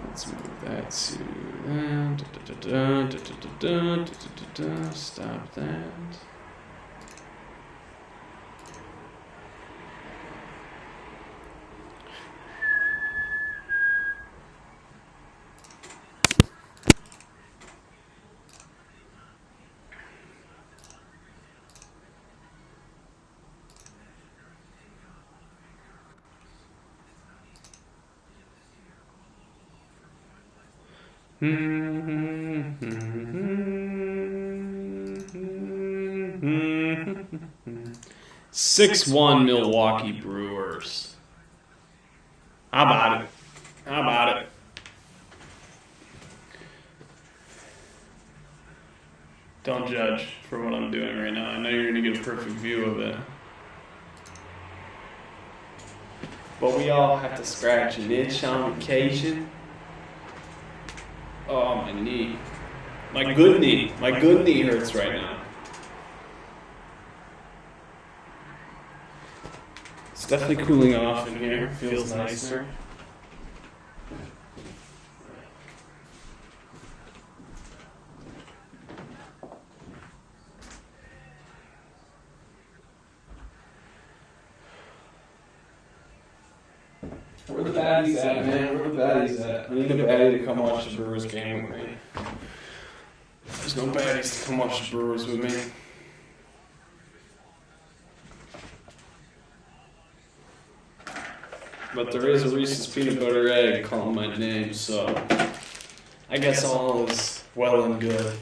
Let's move that to that. Stop that. Six 1 Milwaukee Brewers. How about it? How about it? Don't judge for what I'm doing right now. I know you're going to get a perfect view of it. But we all have to scratch an itch on occasion. Oh, my knee. My good knee. My good knee hurts right now. It's definitely cooling off in here. Feels nicer. Where the baddies at, man? Where the baddies at? I need a baddie to come watch the Brewers game with me. There's no baddies to come watch the Brewers with me. But there is a Reese's peanut butter egg calling my name, so I guess all is well and good.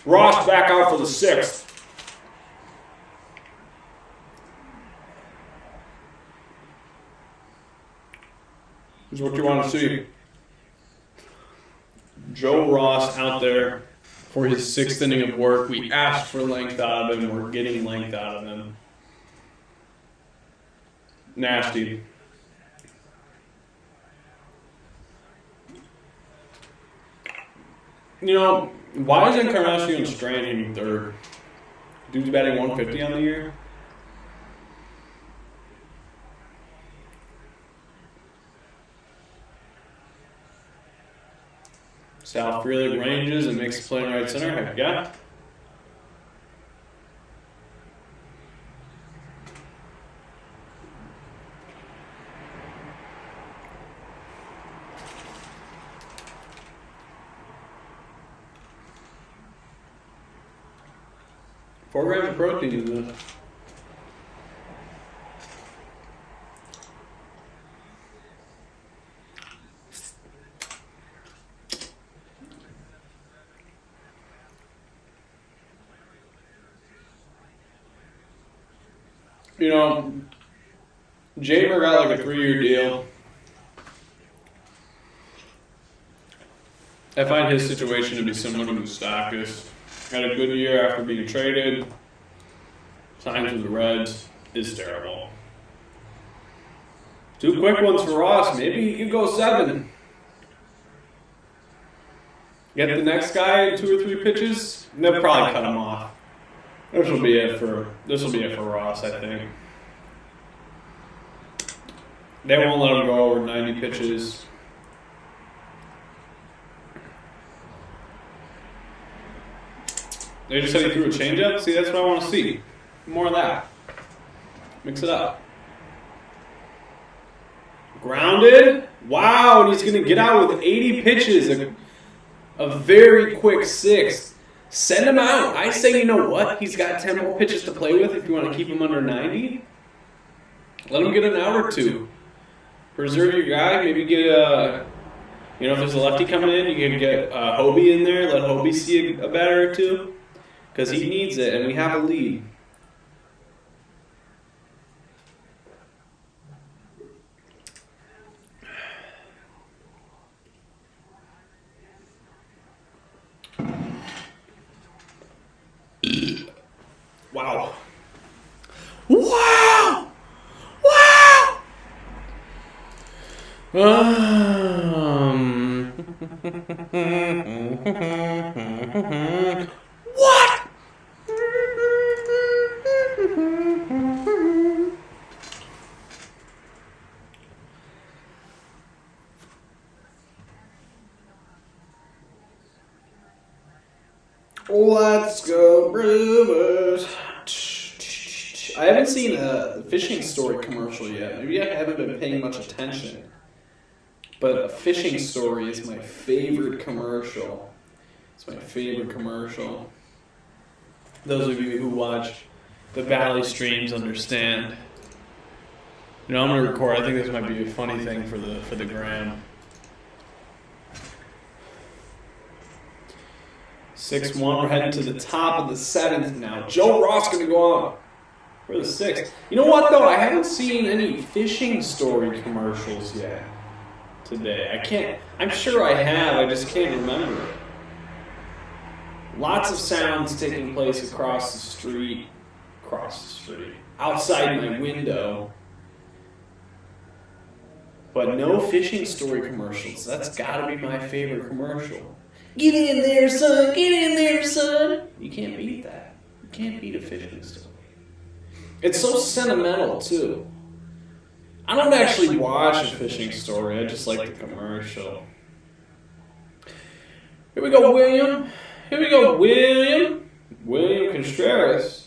Ross back out for the 6th. This is what you want to see. Joe Ross out there for his 6th inning of work. We asked for length out of him. We're getting length out of him. Nasty. You know, why isn't Encarnacion Strand third? Dude's batting 150 on the year. Sal Frelick ranges and makes a play in right center. Heck yeah. Four grams of protein in this. You know, Jamer got like a 3-year deal. I find his situation to be similar to Moustakas. Had a good year after being traded. Signed with the Reds. Is terrible. 2 quick ones for Ross. Maybe he could go 7. Get the next guy in 2 or 3 pitches. And they'll probably cut him off. This will be it for Ross, I think. They won't let him go over 90 pitches. They just said he threw a changeup. See, that's what I want to see. More of that. Mix it up. Grounded. Wow, and he's going to get out with 80 pitches. A very quick 6th. Send him out. I say, you know what? He's got 10 more pitches to play with if you want to keep him under 90. Let him get an out or 2. Preserve your guy. Maybe get if there's a lefty coming in, you can get Hobie in there. Let Hobie see a batter or 2. Because he needs it, and we have a lead. Wow. Wow! Wow! What? Let's go Brewers. I haven't seen a fishing story commercial yet. Maybe I haven't been paying much attention. But a fishing story is my favorite commercial. It's my favorite commercial. Those of you who watch the Valley streams understand. I'm going to record. I think this might be a funny thing for the gram. 6-1. We're heading to the top of the 7th now. Joe Ross going to go on for the 6th. You know what, though? I haven't seen any fishing story commercials yet today. I'm sure I have. I just can't remember. Lots of sounds taking place across the street, outside my window. But no fishing story commercials. That's got to be my favorite commercial. Get in there, son. Get in there, son. You can't beat that. You can't beat a fishing story. It's so sentimental, too. I don't actually watch A Fishing Story. I just like the commercial. Here we go, William. Here we go, William. William Contreras.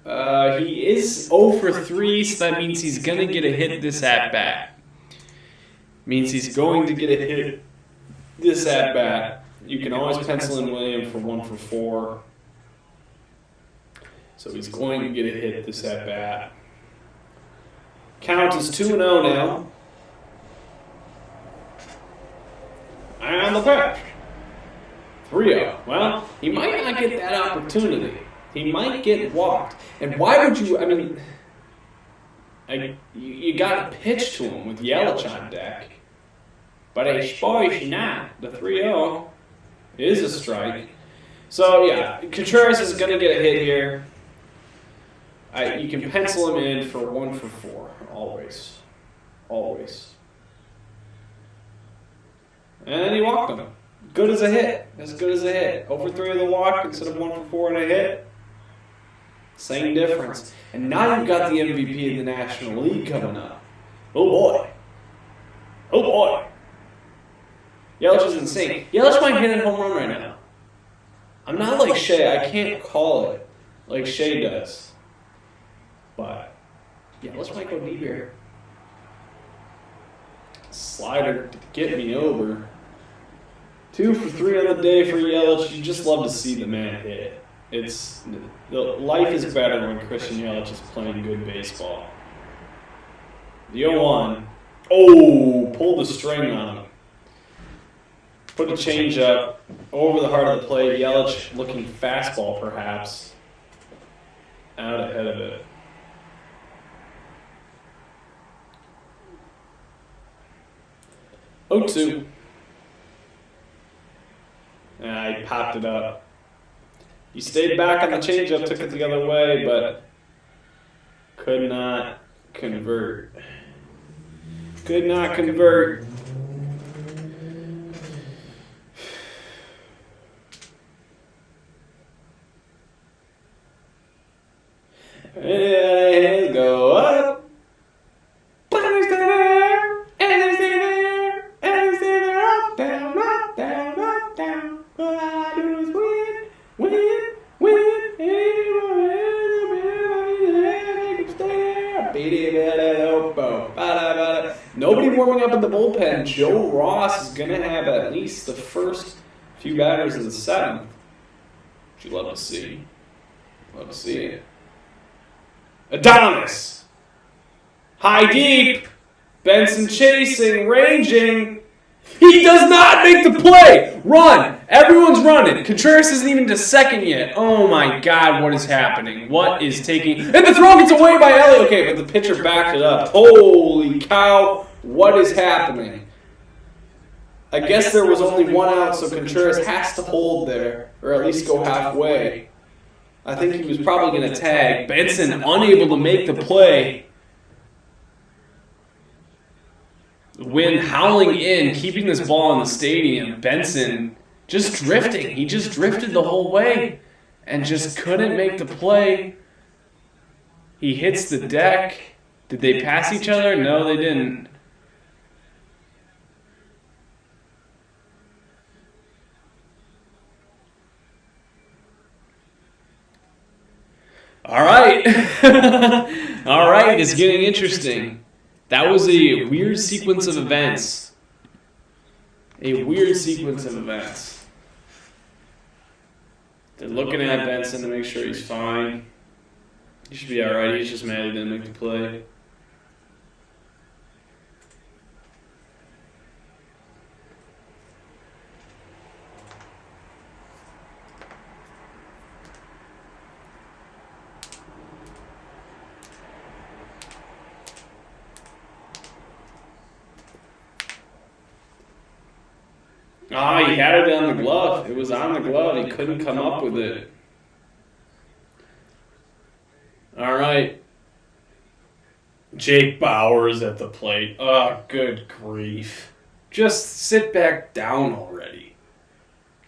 He is 0 for 3, so that means he's going to get a hit this at-bat. Means he's going to get a hit this at-bat. You can always pencil in William for 1 for 4. So he's going to get a hit this at-bat. Count is 2-0 now. And the pitch. 3-0. Well, he might not get that opportunity. He might get walked. And why would you, you got to pitch to him with Yelich on deck. But I suppose not. The 3-0 is a strike. So, yeah, Contreras is going to get a hit here. You can pencil him in for 1 for 4. Always. Always. And he walked him. Good as a hit. As good as a hit. 0 for 3 of the walk instead of 1 for 4 and a hit. Same difference. And now you've got the MVP of the National League coming up. Oh boy. Oh boy. Yelich is insane. Yelich might hit a home run right now. I'm not like Shea. I can't call it like Shea does. But Yelich might go deep here. Slider to get me over. 2 for 3 on the day for Yelich. You just love to see the man hit. Life is better when Christian Yelich is playing good baseball. The 0-1. Oh, pulled the string on him. Put a change up over the heart of the plate. Yelich looking fastball perhaps. Out ahead of it. Oh, 2. He popped it up. He stayed back on the changeup, took it the other way, but could not convert. Could not convert. And go up. And they stay there. And they stay there. And they stay there. Up, down, up, down, up, down. All I do is win, win, win. Nobody warming up in the bullpen. Joe Ross is going to have at least the first few batters in the 7th. Which you love to see. Love to see it. Adonis. High deep. Benson chasing, ranging. He does not make the play. Run. Everyone's running. Contreras isn't even to second yet. Oh my God, what is happening? What is taking... And the throw gets away by Elliott. Okay, but the pitcher backed it up. Holy cow. What is happening? I guess there was only 1 out, so Contreras has to hold there, or at least go halfway. I think he was probably going to tag. Benson unable to make the play. The wind howling in, keeping this ball in the stadium. Benson just drifting. He just drifted the whole way and just couldn't make the play. He hits the deck. Did they pass each other? No, they didn't. All right. All right, it's getting interesting. That was a weird sequence of events. A weird sequence of events. They're looking at Benson to make sure he's fine. He should be all right. He's just mad he didn't make the play. Ah, he had it on the glove. It was on the glove. He couldn't come up with it. All right. Jake Bauers at the plate. Oh, good grief. Just sit back down already.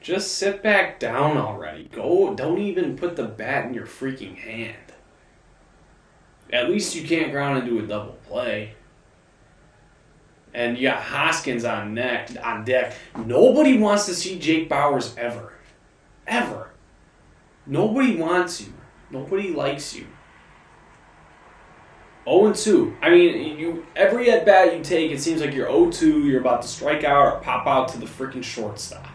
Just sit back down already. Go. Don't even put the bat in your freaking hand. At least you can't ground into a double play. And you got Hoskins on deck. Nobody wants to see Jake Bauers ever. Ever. Nobody wants you. Nobody likes you. 0-2. I mean, every at-bat you take, it seems like you're 0-2, you're about to strike out or pop out to the freaking shortstop.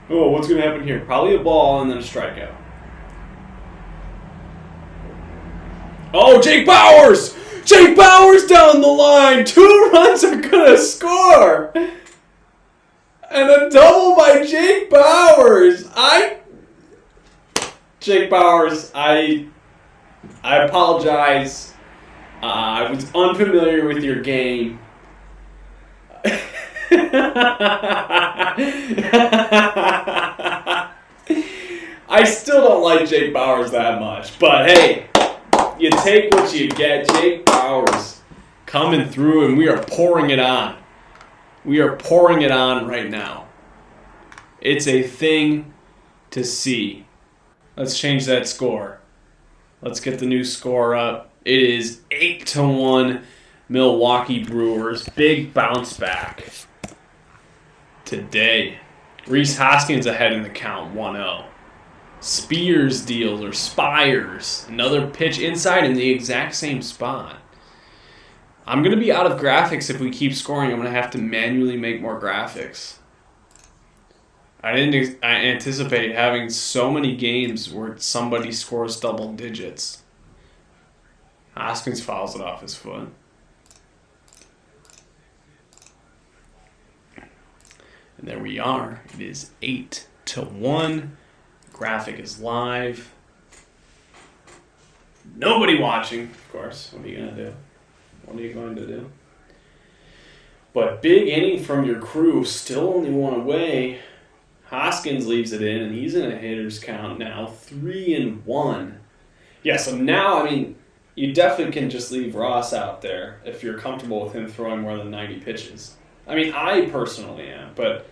Oh, what's going to happen here? Probably a ball and then a strikeout. Oh, Jake Bauers! Jake Bauers down the line! 2 runs are going to score! And a double by Jake Bauers! Jake Bauers, I apologize. I was unfamiliar with your game. I still don't like Jake Bauers that much, but hey, you take what you get. Jake Bauers coming through, and we are pouring it on. We are pouring it on right now. It's a thing to see. Let's change that score. Let's get the new score up. It is 8-1 Milwaukee Brewers. Big bounce back today. Rhys Hoskins ahead in the count, 1-0. Spires, another pitch inside in the exact same spot. I'm going to be out of graphics if we keep scoring. I'm going to have to manually make more graphics. I anticipate having so many games where somebody scores double digits. Hoskins fouls it off his foot. And there we are. It is 8-1. Graphic is live. Nobody watching, of course. What are you going to do? What are you going to do? But big inning from your crew. Still only one away. Hoskins leaves it in, and he's in a hitter's count now. 3-1. Yeah, so now, I mean, you definitely can just leave Ross out there if you're comfortable with him throwing more than 90 pitches. I mean, I personally am, but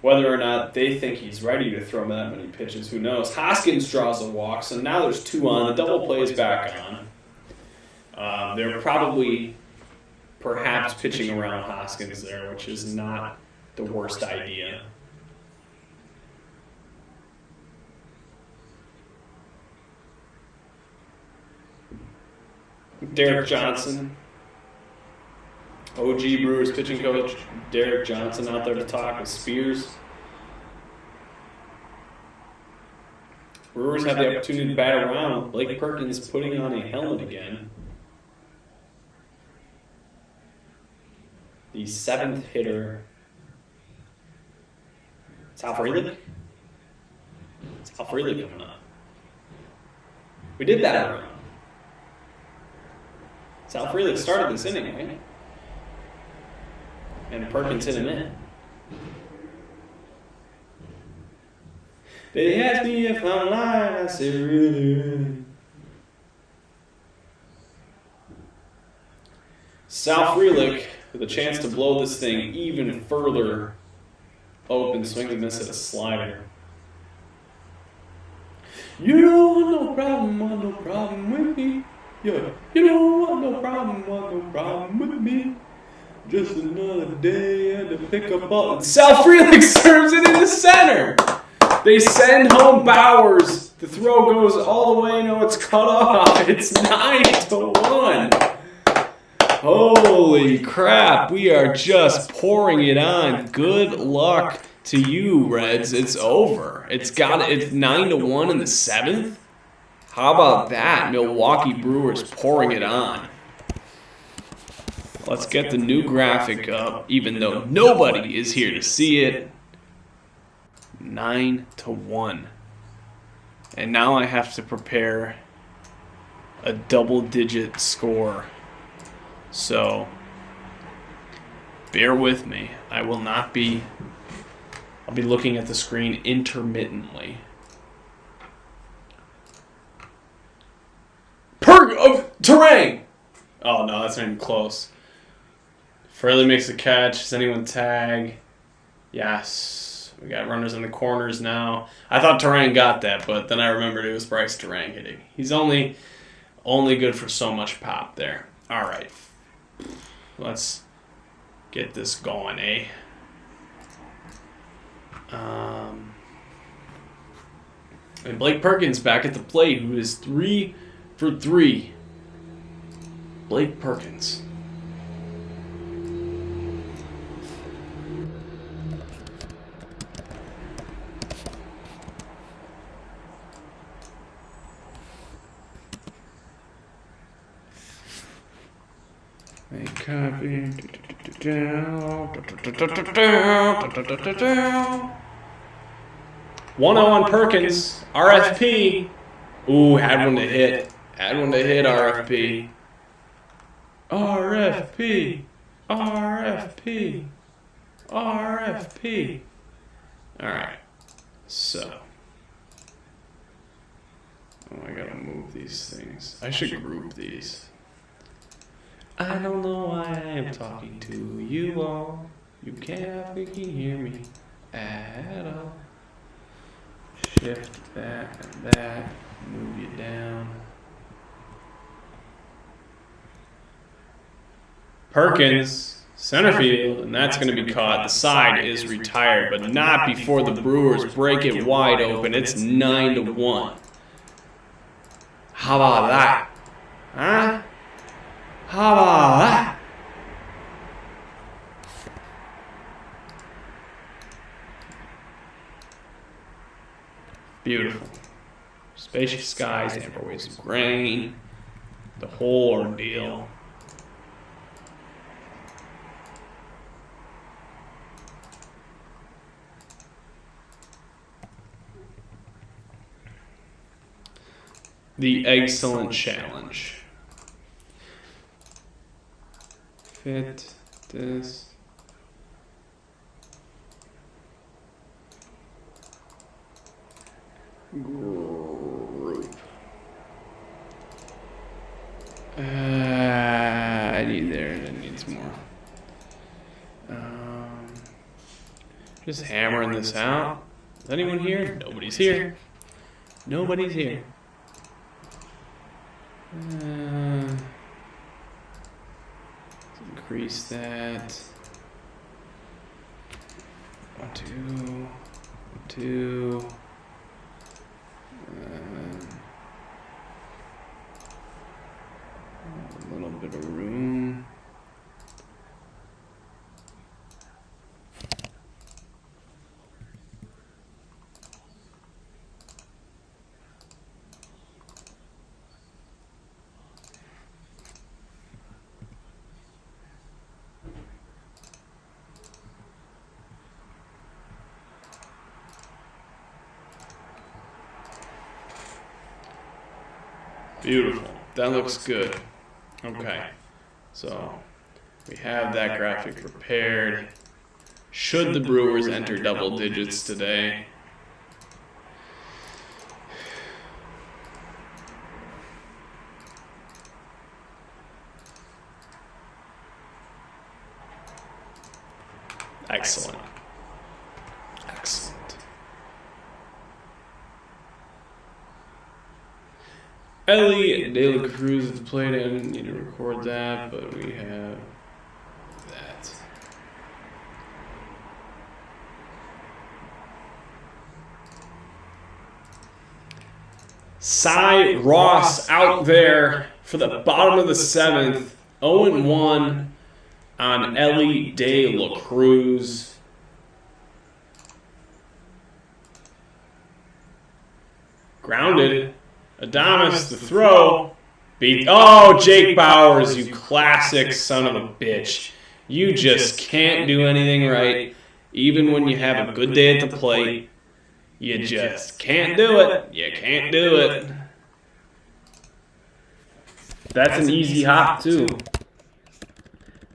whether or not they think he's ready to throw that many pitches, who knows? Hoskins draws a walk, so now there's 2 on. The double play is back on. They're probably perhaps pitching around Hoskins there, which is not the worst idea. Derek Johnson, OG Brewers pitching coach, Derek Johnson out there to talk with Spears. Brewers have the opportunity to bat around. Blake Perkins putting on a helmet again. The 7th hitter. Sal Frelick? Sal Frelick coming up. We did that around. Sal Frelick started this inning, right? And Perkins hit him in. They asked me if I'm lying, I said really. Sal Frelick with a chance to blow this thing even further open, swing and miss at a slider. You don't want no problem with me. Yeah, you don't want no problem with me. Just another day and to pick up ball. Sal Frelick serves it in the center. They send home Bauers. The throw goes all the way. No, it's cut off. It's 9-1. Holy crap. We are just pouring it on. Good luck to you, Reds. It's over. It's 9-1 in the 7th. How about that? Milwaukee Brewers pouring it on. Let's get the new graphic up, even though nobody is here to see it. 9-1. And now I have to prepare a double-digit score. So, bear with me. I'll be looking at the screen intermittently. Terang! Oh, no, that's not even close. Fraley makes the catch. Does anyone tag? Yes. We got runners in the corners now. I thought Terang got that, but then I remembered it was Bryce Terang hitting. He's only Only good for so much pop there. All right. Let's get this going, eh? And Blake Perkins back at the plate, who is 3 for 3. Blake Perkins. Make copy. 1-0 on Perkins. RFP. Ooh, had one to hit. Had one to hit, RFP. RFP. RFP. RFP. Alright. So. Oh, I gotta move these things. I should group these. I don't know why I am talking to you all. You can't freaking hear me at all. Shift that and that. Move you down. Perkins, center field, and that's going to be caught. The side is retired, but not before the Brewers break it wide open. It's 9-1. How about that? Huh? How about that? Beautiful. Spacious skies, amber waves of grain, the whole ordeal. The excellent challenge. Fit this. Group. I need there. That needs more. Just hammering this out. Is anyone here? Nobody's here. Nobody's here. Let's increase that. 1, 2, 2. A little bit of room. Beautiful. That looks good. Okay. So we have that graphic prepared. Should the Brewers enter double digits today? Excellent. Excellent. Ellie De La Cruz at the plate. I didn't need to record that, but we have that. Cy Ross out there for the bottom of the 7th. 0-1 on Ellie De La Cruz. Grounded. Adames, the throw. Beat. Oh, Jake Bauers, you classic son of a bitch. You just can't do anything right. Even when you have a good day at the plate, you just can't do it. You can't do it. That's an easy hop, too.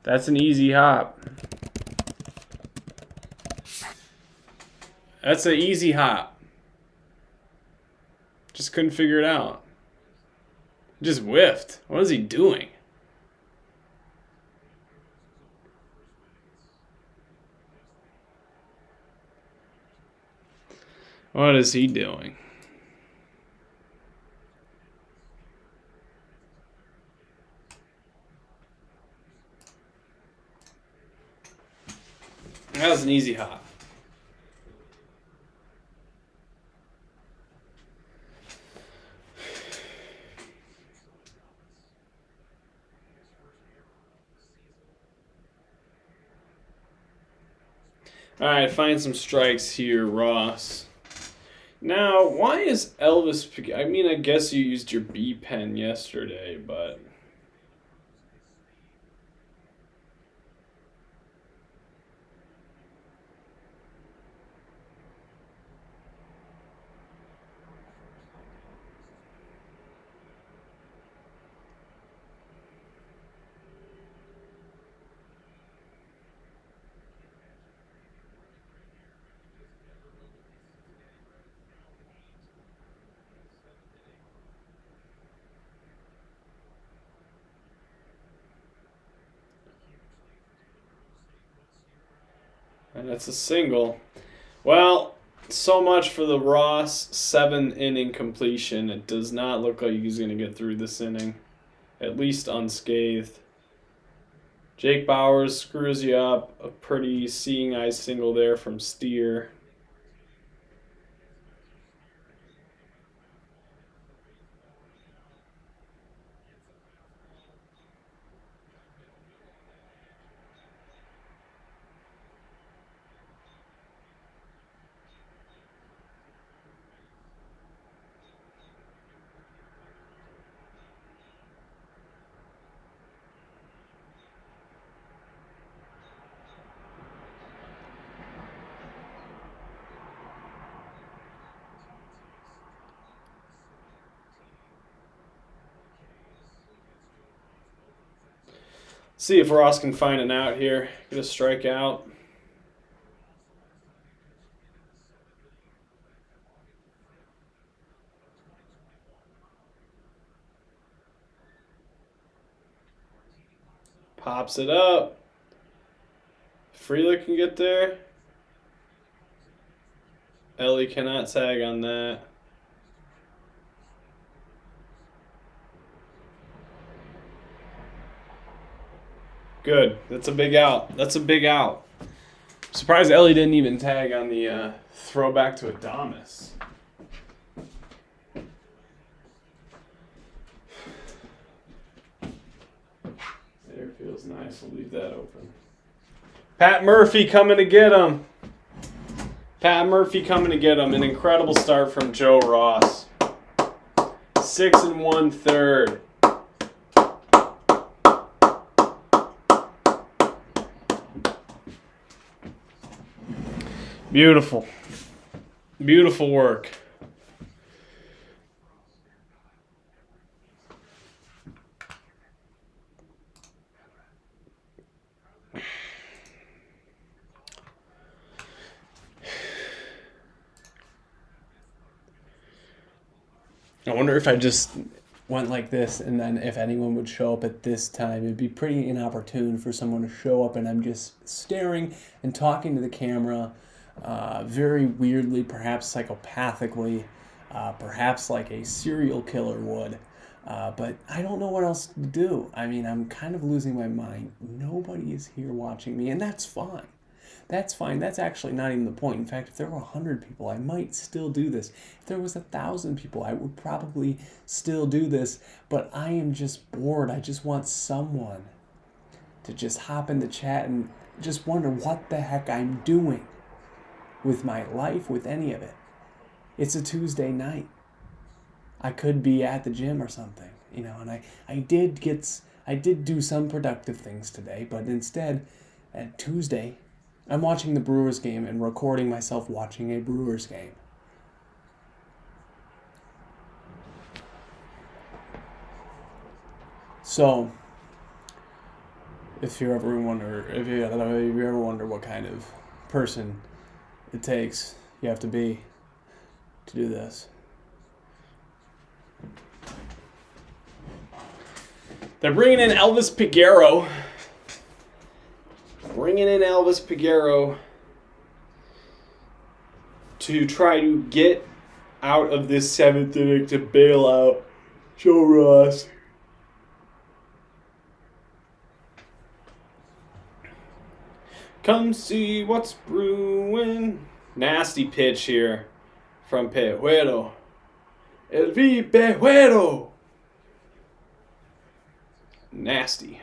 That's an easy hop. That's an easy hop. Just couldn't figure it out. Just whiffed. What is he doing? What is he doing? That was an easy hop. All right, find some strikes here, Ross. Now, why is Elvis... I mean, I guess you used your B pen yesterday, but... And that's a single. Well, so much for the Ross 7-inning completion. It does not look like he's going to get through this inning, at least unscathed. Jake Bauers screws you up. A pretty seeing eye single there from Steer. See if Ross can find an out here. Get a strikeout. Pops it up. Freeler can get there. Ellie cannot tag on that. Good. That's a big out. That's a big out. Surprised Ellie didn't even tag on the throwback to Adamas. There, feels nice. We'll leave that open. Pat Murphy coming to get him. Pat Murphy coming to get him. An incredible start from Joe Ross. 6 1/3. Beautiful. Beautiful work. I wonder if I just went like this, and then if anyone would show up at this time, it'd be pretty inopportune for someone to show up, and I'm just staring and talking to the camera, very weirdly, perhaps psychopathically, perhaps like a serial killer would. But I don't know what else to do. I mean, I'm kind of losing my mind. Nobody is here watching me, and that's fine. That's fine. That's actually not even the point. In fact, if there were 100 people, I might still do this. If there was 1,000 people, I would probably still do this. But I am just bored. I just want someone to just hop in the chat and just wonder what the heck I'm doing with my life, with any of it. It's a Tuesday night. I could be at the gym or something, you know. And I did do some productive things today, but instead, at Tuesday, I'm watching the Brewers game and recording myself watching a Brewers game. So, if you ever wonder what kind of person it takes, you have to be to do this. They're bringing in Elvis Peguero. To try to get out of this 7th inning to bail out Joe Ross. Come see what's brewing. Nasty pitch here from Pejuelo. El Pejuelo. Nasty.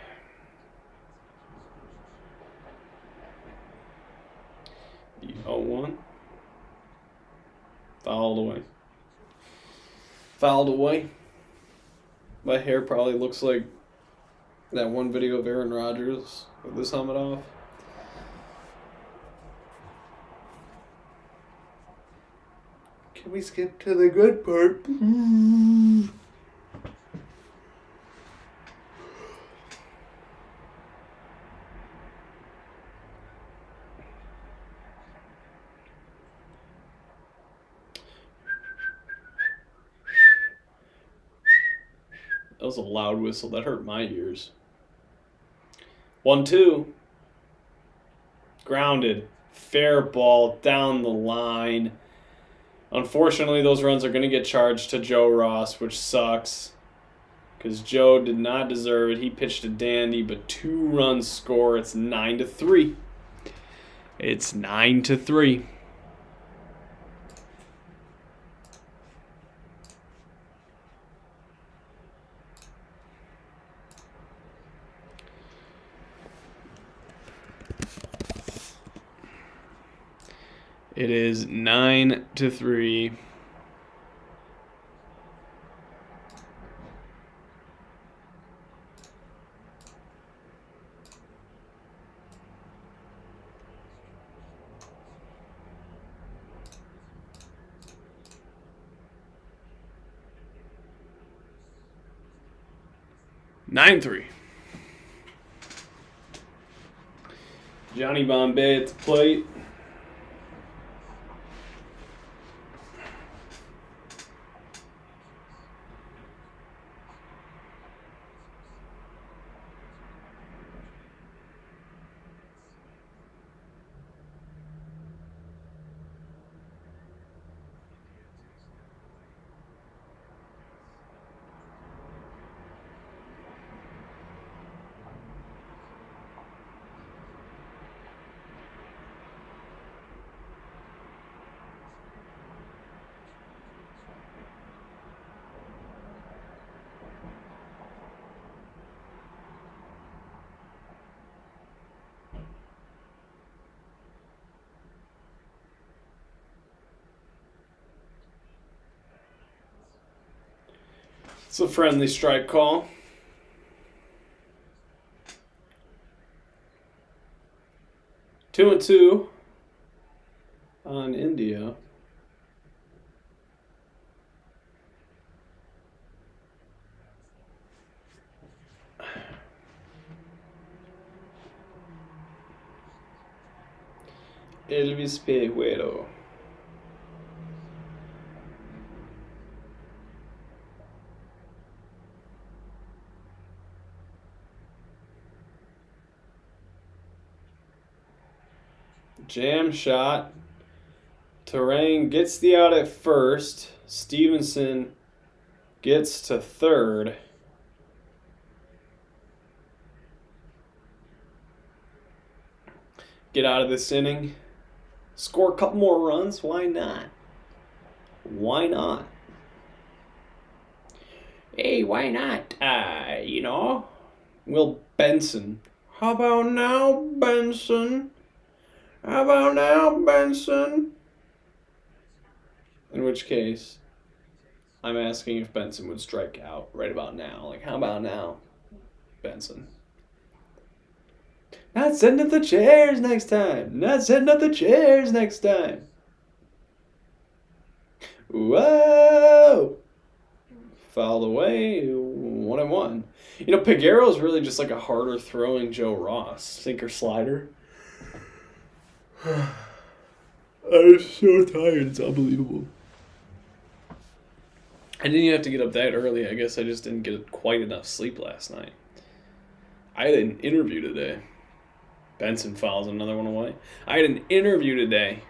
The 0-1. Fouled away. Fouled away. My hair probably looks like that one video of Aaron Rodgers with his helmet off. Can we skip to the good part? That was a loud whistle. That hurt my ears. 1-2. Grounded. Fair ball down the line. Unfortunately, those runs are going to get charged to Joe Ross, which sucks. Because Joe did not deserve it. He pitched a dandy, but 2 runs score. It's 9-3. It's 9-3. It is 9-3. Johnny Bombay at the plate. It's a friendly strike call. Two and two on India. Elvis Pejuelo. Jam shot. Terang gets the out at first. Stevenson gets to third. Get out of this inning. Score a couple more runs. Why not? Why not? Hey, why not? Will Benson. How about now, Benson? How about now, Benson? In which case, I'm asking if Benson would strike out right about now. Like, how about now, Benson? Not sitting at the chairs next time. Not sitting at the chairs next time. Whoa! Fouled away. 1-1. Peguero is really just like a harder throwing Joe Ross. Sinker slider. I'm so tired. It's unbelievable. I didn't even have to get up that early. I guess I just didn't get quite enough sleep last night. I had an interview today. Benson fouls another one away. I had an interview today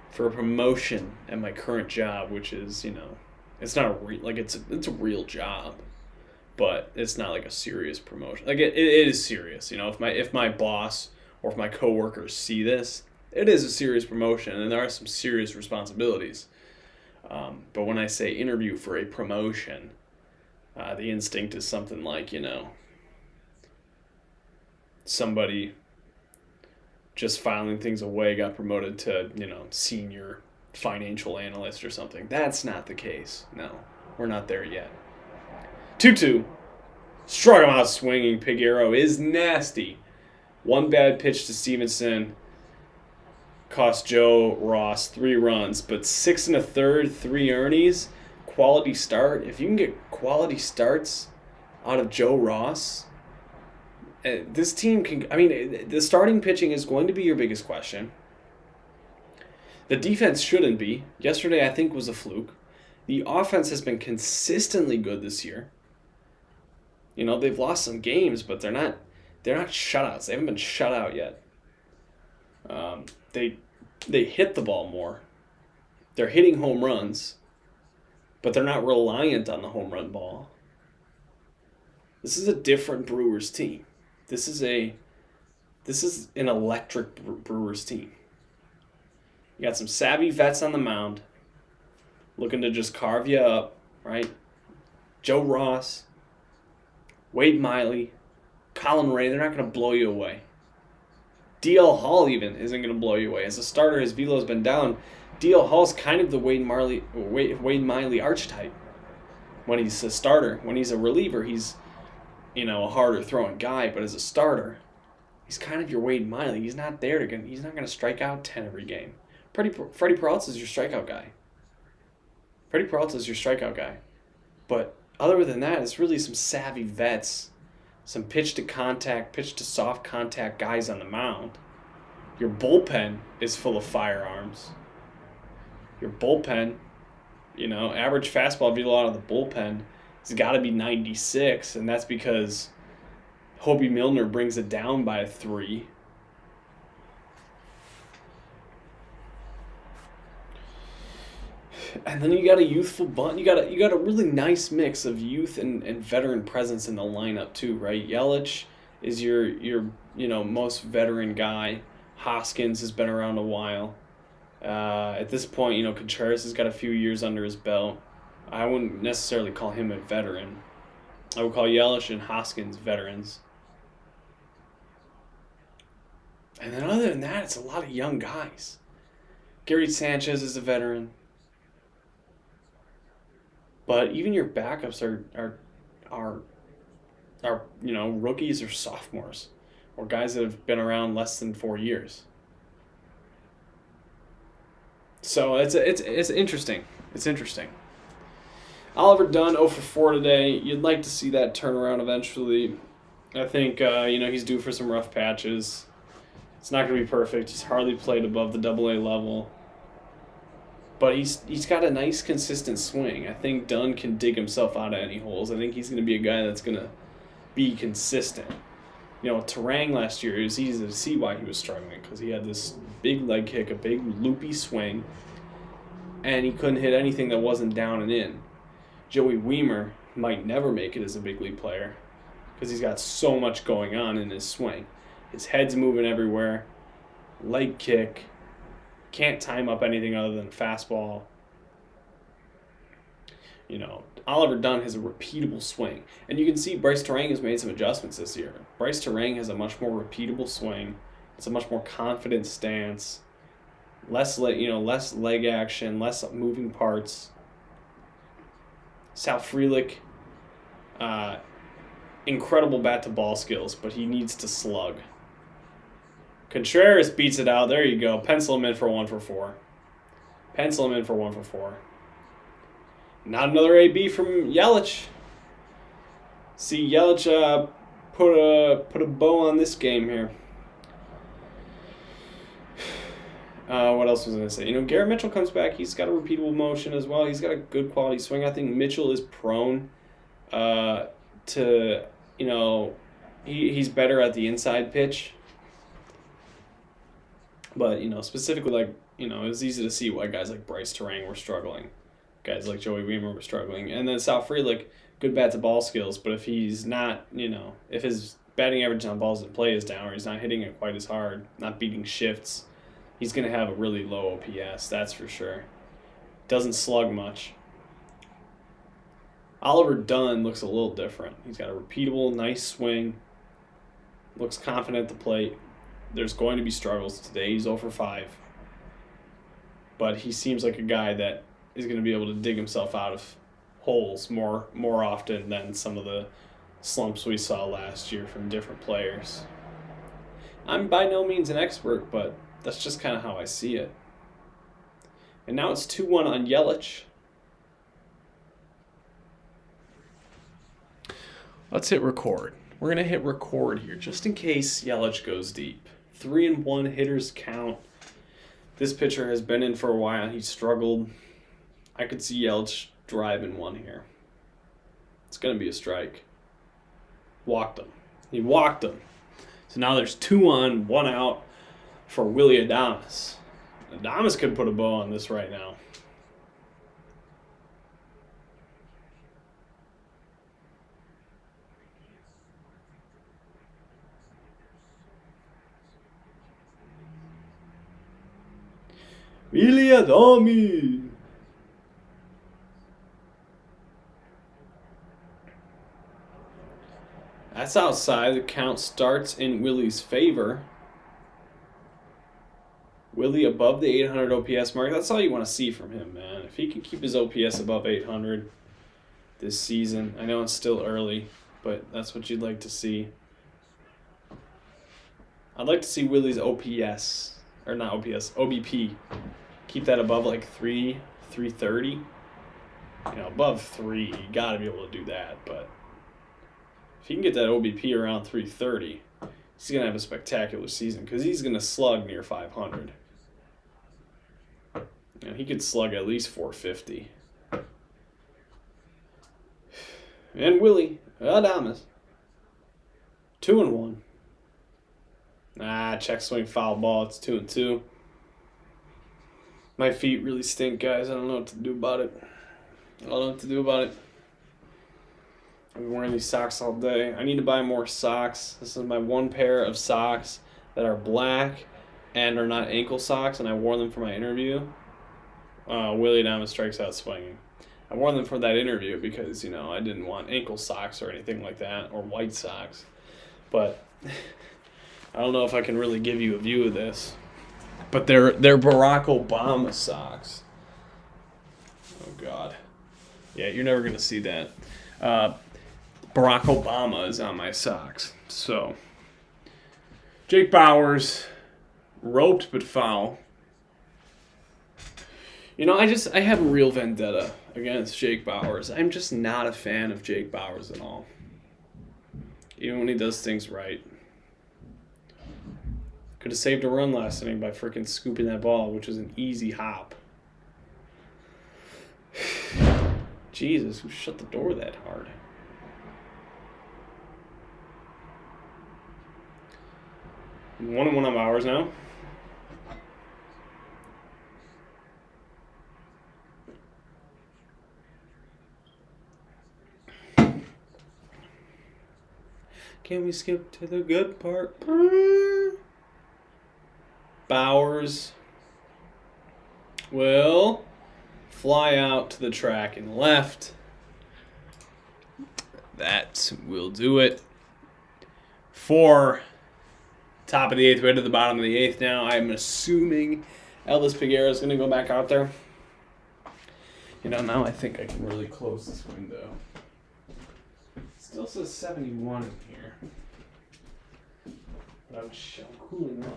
for a promotion at my current job, which is, it's not it's a real job, but it's not like a serious promotion. Like it is serious. If my boss or if my coworkers see this, it is a serious promotion and there are some serious responsibilities. But when I say interview for a promotion, the instinct is something like, somebody just filing things away got promoted to, senior financial analyst or something. That's not the case. No, we're not there yet. 2-2. Struck him out swinging. Piguero is nasty. One bad pitch to Stevenson cost Joe Ross 3 runs, but 6 1/3, 3 earnings. Quality start. If you can get quality starts out of Joe Ross, this team can. The starting pitching is going to be your biggest question. The defense shouldn't be. Yesterday, I think, was a fluke. The offense has been consistently good this year. They've lost some games, but they're not shutouts. They haven't been shut out yet. They hit the ball more. They're hitting home runs, but they're not reliant on the home run ball. This is a different Brewers team. This is an electric Brewers team. You got some savvy vets on the mound looking to just carve you up, right? Joe Ross, Wade Miley, Colin Ray, they're not going to blow you away. DL Hall even isn't going to blow you away. As a starter, his velo's been down. DL Hall's kind of the Wade Miley archetype. When he's a starter, when he's a reliever, he's a harder throwing guy, but as a starter, he's kind of your Wade Miley. He's not going to strike out 10 every game. Freddie Peralta is your strikeout guy. But other than that, it's really some savvy vets, some pitch to soft contact guys on the mound. Your bullpen is full of firearms. Your bullpen, average fastball velo out of the bullpen has got to be 96, and that's because Hobie Milner brings it down by 3. And then you got a youthful bunt. You got a really nice mix of youth and veteran presence in the lineup too, right? Yelich is your most veteran guy. Hoskins has been around a while. At this point, Contreras has got a few years under his belt. I wouldn't necessarily call him a veteran. I would call Yelich and Hoskins veterans. And then other than that, it's a lot of young guys. Gary Sanchez is a veteran. But even your backups are rookies or sophomores, or guys that have been around less than 4 years. So it's interesting. It's interesting. Oliver Dunn 0 for 4 today. You'd like to see that turn around eventually. I think he's due for some rough patches. It's not going to be perfect. He's hardly played above the AA level. But he's got a nice, consistent swing. I think Dunn can dig himself out of any holes. I think he's going to be a guy that's going to be consistent. Terang last year, it was easy to see why he was struggling because he had this big leg kick, a big loopy swing, and he couldn't hit anything that wasn't down and in. Joey Wiemer might never make it as a big league player because he's got so much going on in his swing. His head's moving everywhere, leg kick, can't time up anything other than fastball. Oliver Dunn has a repeatable swing. And you can see Bryce Terang has made some adjustments this year. Bryce Terang has a much more repeatable swing. It's a much more confident stance. Less leg action, less moving parts. Sal Frelick, incredible bat-to-ball skills, but he needs to slug. Contreras beats it out. There you go. Pencil him in for 1 for 4. Not another AB from Yelich. See Yelich put a bow on this game here. What else was I going to say? Garrett Mitchell comes back. He's got a repeatable motion as well. He's got a good quality swing. I think Mitchell is prone to, he's better at the inside pitch. But, specifically, it was easy to see why guys like Bryce Terang were struggling. Guys like Joey Wiemer were struggling. And then Sal Frelick, good bat-to-ball skills. But if he's not, if his batting average on balls in play is down, or he's not hitting it quite as hard, not beating shifts, he's going to have a really low OPS, that's for sure. Doesn't slug much. Oliver Dunn looks a little different. He's got a repeatable, nice swing. Looks confident at the plate. There's going to be struggles today. He's 0 for 5. But he seems like a guy that is going to be able to dig himself out of holes more often than some of the slumps we saw last year from different players. I'm by no means an expert, but that's just kind of how I see it. And now it's 2-1 on Yelich. Let's hit record. We're going to hit record here just in case Yelich goes deep. 3-1 hitters count. This pitcher has been in for a while. He struggled. I could see Yelich driving one here. It's going to be a strike. Walked him. He walked him. So now there's 2 on, 1 out for Willy Adames. Adames could put a bow on this right now. Willy Adames. That's outside. The count starts in Willy's favor. Willy above the 800 OPS mark. That's all you want to see from him, man. If he can keep his OPS above 800 this season. I know it's still early, but that's what you'd like to see. I'd like to see Willy's OPS. Or not OPS, OBP. Keep that above like 330. You know, above 3, you got to be able to do that. But if he can get that OBP around 330, he's going to have a spectacular season because he's going to slug near 500. You know, he could slug at least 450. And Willy Adames. 2-1. Check swing, foul ball. It's 2-2. My feet really stink, guys. I don't know what to do about it. I've been wearing these socks all day. I need to buy more socks. This is my one pair of socks that are black and are not ankle socks, and I wore them for my interview. Willy Adames strikes out swinging. I wore them for that interview because, you know, I didn't want ankle socks or anything like that, or white socks. But I don't know if I can really give you a view of this. But they're Barack Obama socks. Oh, God. Yeah, you're never going to see that. Barack Obama is on my socks. So, Jake Bauers, roped but foul. You know, I have a real vendetta against Jake Bauers. I'm just not a fan of Jake Bauers at all. Even when he does things right. Could have saved a run last inning by freaking scooping that ball, which was an easy hop. Jesus, who shut the door that hard? One on Bauers now. Can we skip to the good part? Bauers will fly out to the track and left. That will do it for top of the 8th. We're to the bottom of the 8th now. I'm assuming Elvis Peguero is going to go back out there. You know, now I think I can really close this window. Still says 71 in here. But I'm cooling off.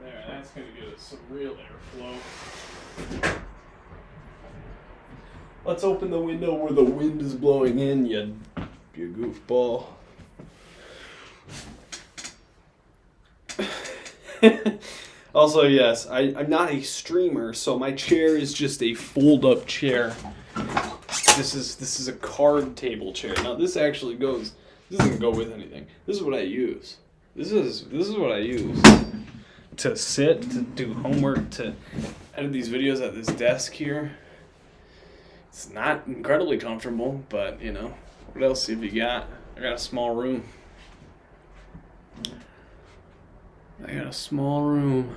There, that's going to give us some real airflow. Let's open the window where the wind is blowing in, you goofball. Also, yes, I'm not a streamer, so my chair is just a fold-up chair. This is a card table chair. Now, this actually goes. This doesn't go with anything. This is what I use. This is what I use to sit, to do homework, to edit these videos at this desk here. It's not incredibly comfortable, but you know, what else have you got? I got a small room. I got a small room.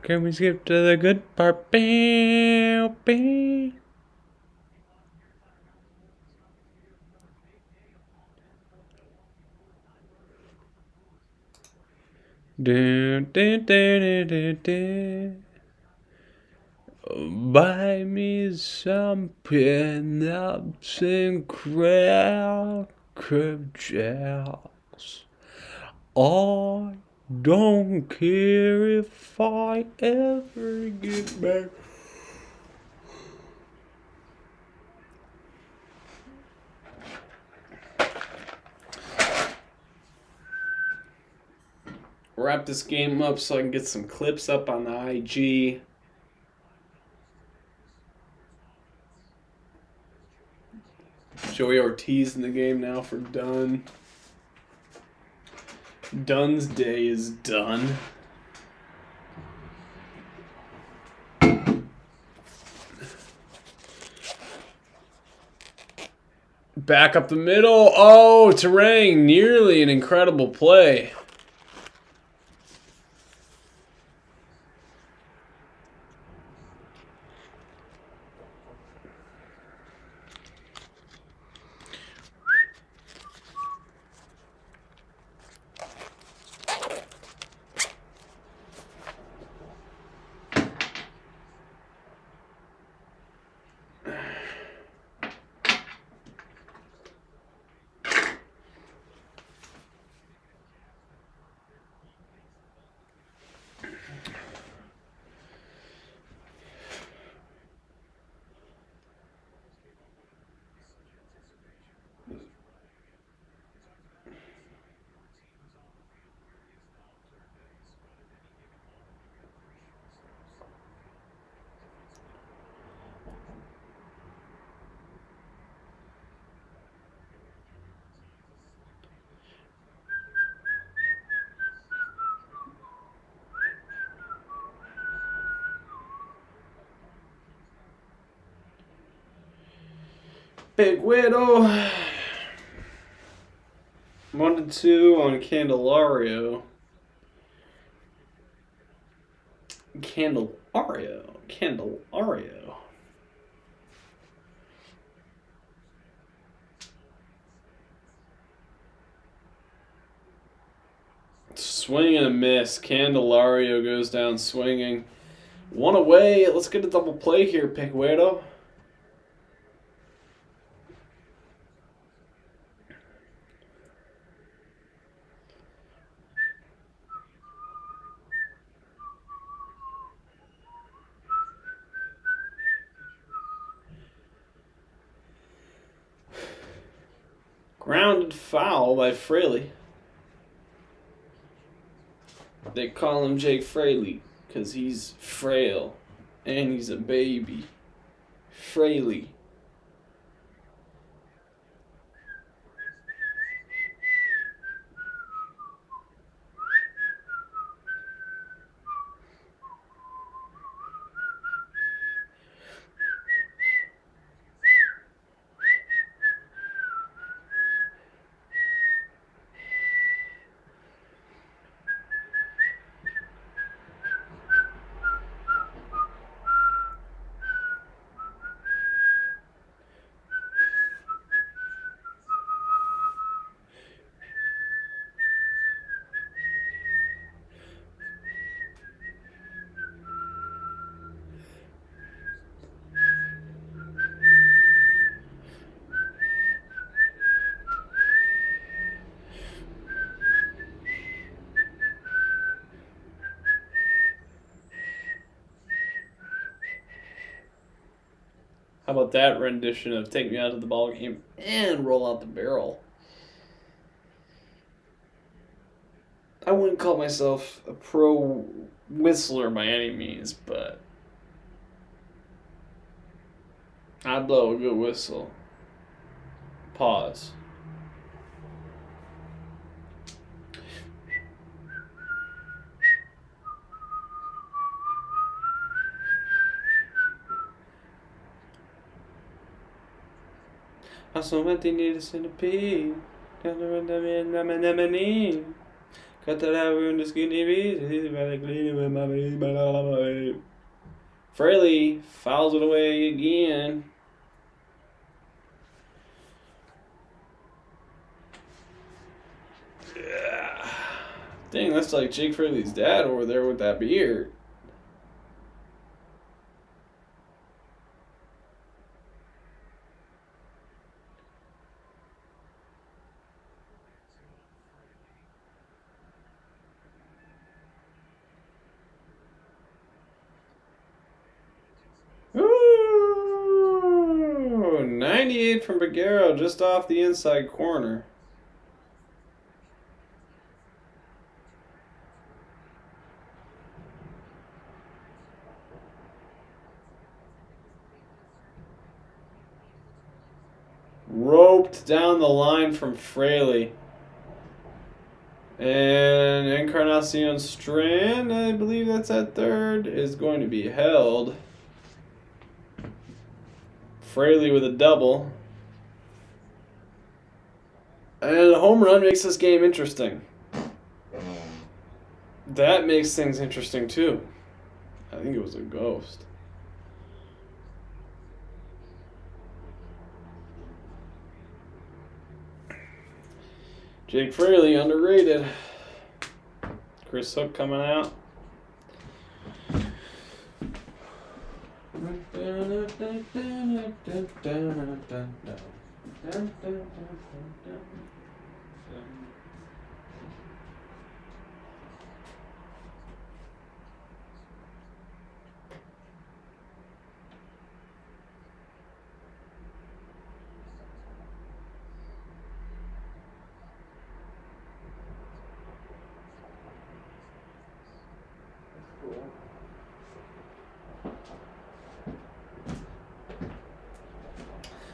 Can we skip to the good part? Bow, bow. Do, do, do, do, do. Buy me some pin-ups and crab jacks. I don't care if I ever get back. Wrap this game up so I can get some clips up on the IG. Joey Ortiz in the game now for Dunn. Dunn's day is done. Back up the middle. Oh, Terang, nearly an incredible play. Big Widow. 1-2 on Candelario. Candelario. Swing and a miss. Candelario goes down swinging. One away. Let's get a double play here, Picuero. Grounded foul by Fraley. They call him Jake Fraley because he's frail and he's a baby. Fraley. How about that rendition of Take Me Out to the Ball Game and Roll Out the Barrel? I wouldn't call myself a pro whistler by any means, but I blow a good whistle. Pause. I saw my thing need a centipede. Cut that out in the skinny beat. Fraley fouls it away again. Dang, that's like Jake Fraley's dad over there with that beard. Ooh, 98 from Baguero just off the inside corner. Roped down the line from Fraley. And Encarnacion Strand, I believe that's at third, is going to be held. Fraley with a double. And a home run makes this game interesting. That makes things interesting too. I think it was a ghost. Jake Fraley, underrated. Chris Hook coming out.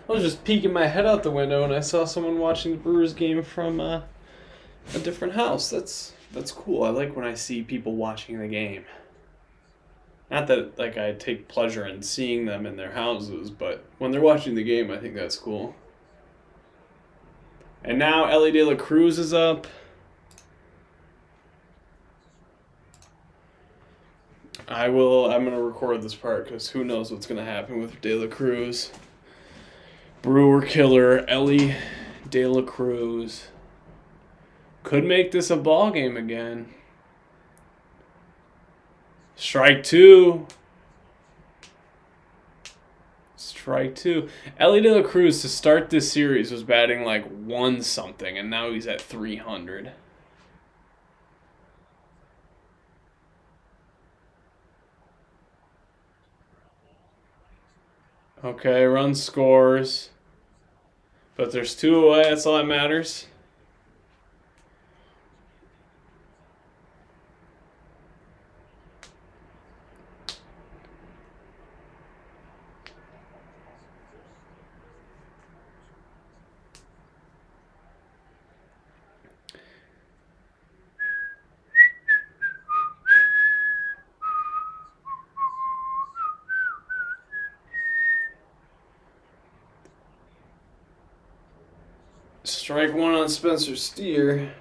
I was just peeking my head out the window and I saw someone watching the Brewers game from a different house. That's cool. I like when I see people watching the game. Not that like I take pleasure in seeing them in their houses, but when they're watching the game, I think that's cool. And now Ellie De La Cruz is up. I'm going to record this part because who knows what's going to happen with De La Cruz. Brewer killer Ellie De La Cruz could make this a ball game again. Strike two. Strike two. Ellie De La Cruz to start this series was batting like 1-something, and now he's at 300. Okay, run scores. But there's 2 away, that's all that matters. Strike one on Spencer Steer,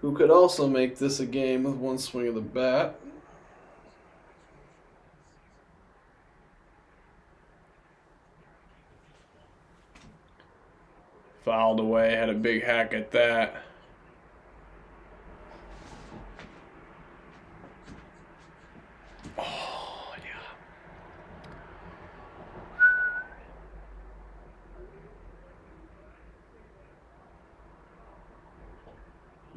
who could also make this a game with one swing of the bat. Fouled away, had a big hack at that. Oh, yeah.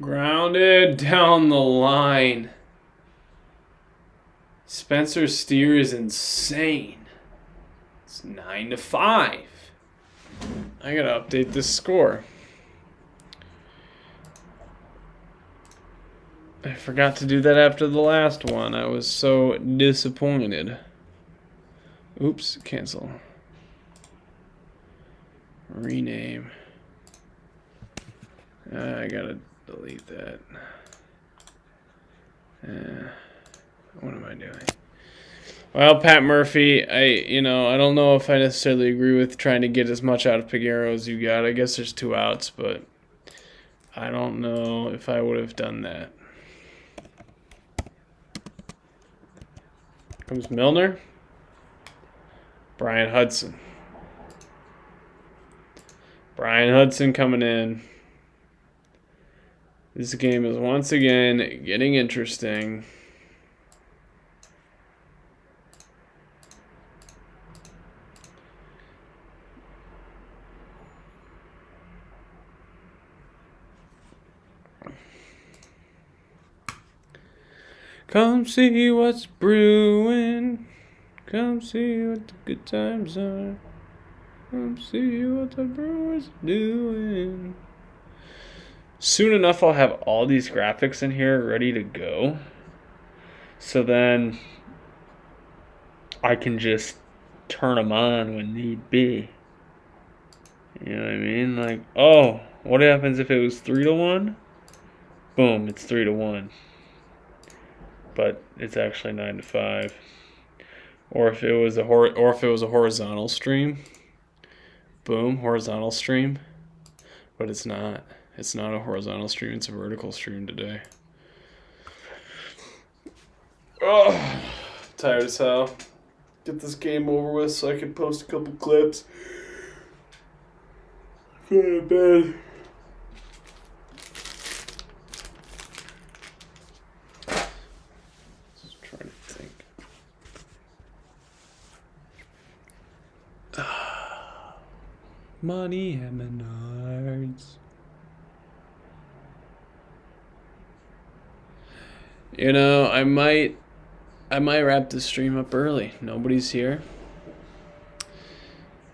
Grounded down the line. Spencer Steer is insane. It's 9-5. I gotta update this score. I forgot to do that after the last one. I was so disappointed. Oops, cancel. Rename. I gotta delete that. What am I doing? Well, Pat Murphy, I don't know if I necessarily agree with trying to get as much out of Piguero as you got. I guess there's 2 outs, but I don't know if I would have done that. Comes Milner. Brian Hudson. Brian Hudson coming in. This game is once again getting interesting. Come see what's brewing. Come see what the good times are. Come see what the Brewers are doing. Soon enough, I'll have all these graphics in here ready to go. So then I can just turn them on when need be. You know what I mean? Like, oh, what happens if it was 3-1? Boom, it's 3-1. But it's actually 9-5. Or if it was a horizontal stream, boom, horizontal stream. But it's not. It's not a horizontal stream. It's a vertical stream today. Oh, tired as hell. Get this game over with so I can post a couple clips. Go to bed. Money and Menards. I might wrap this stream up early. Nobody's here.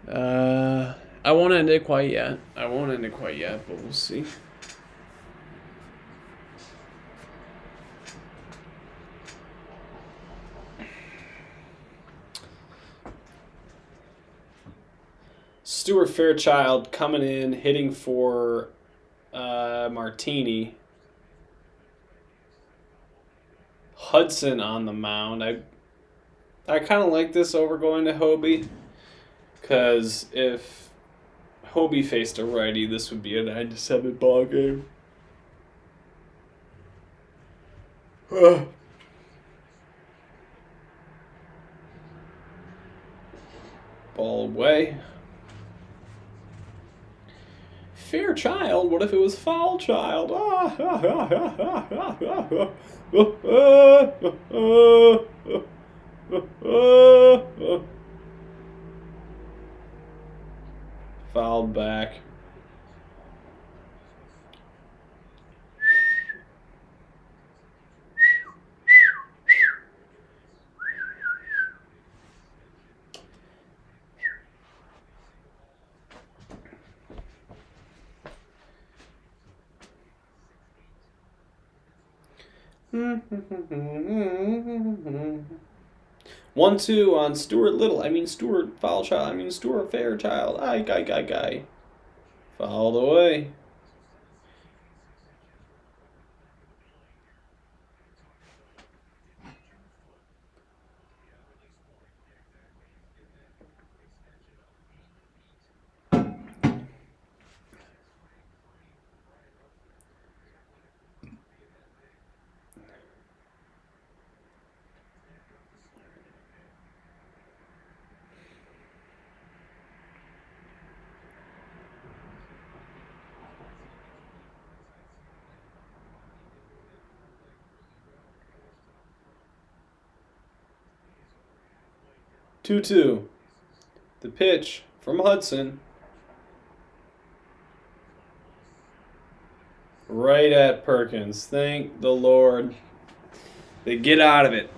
I won't end it quite yet. But we'll see. Stuart Fairchild coming in, hitting for Martini. Hudson on the mound. I kind of like this over going to Hobie, because if Hobie faced a righty, this would be a 9-7 ball game. Ball away. Fairchild? What if it was Foul Child? Fouled back. One, two on Stuart Little. Stuart Foul Child. Stuart Fairchild. Guy. Fouled away. Two. The pitch from Hudson. Right at Perkins. Thank the Lord. They get out of it.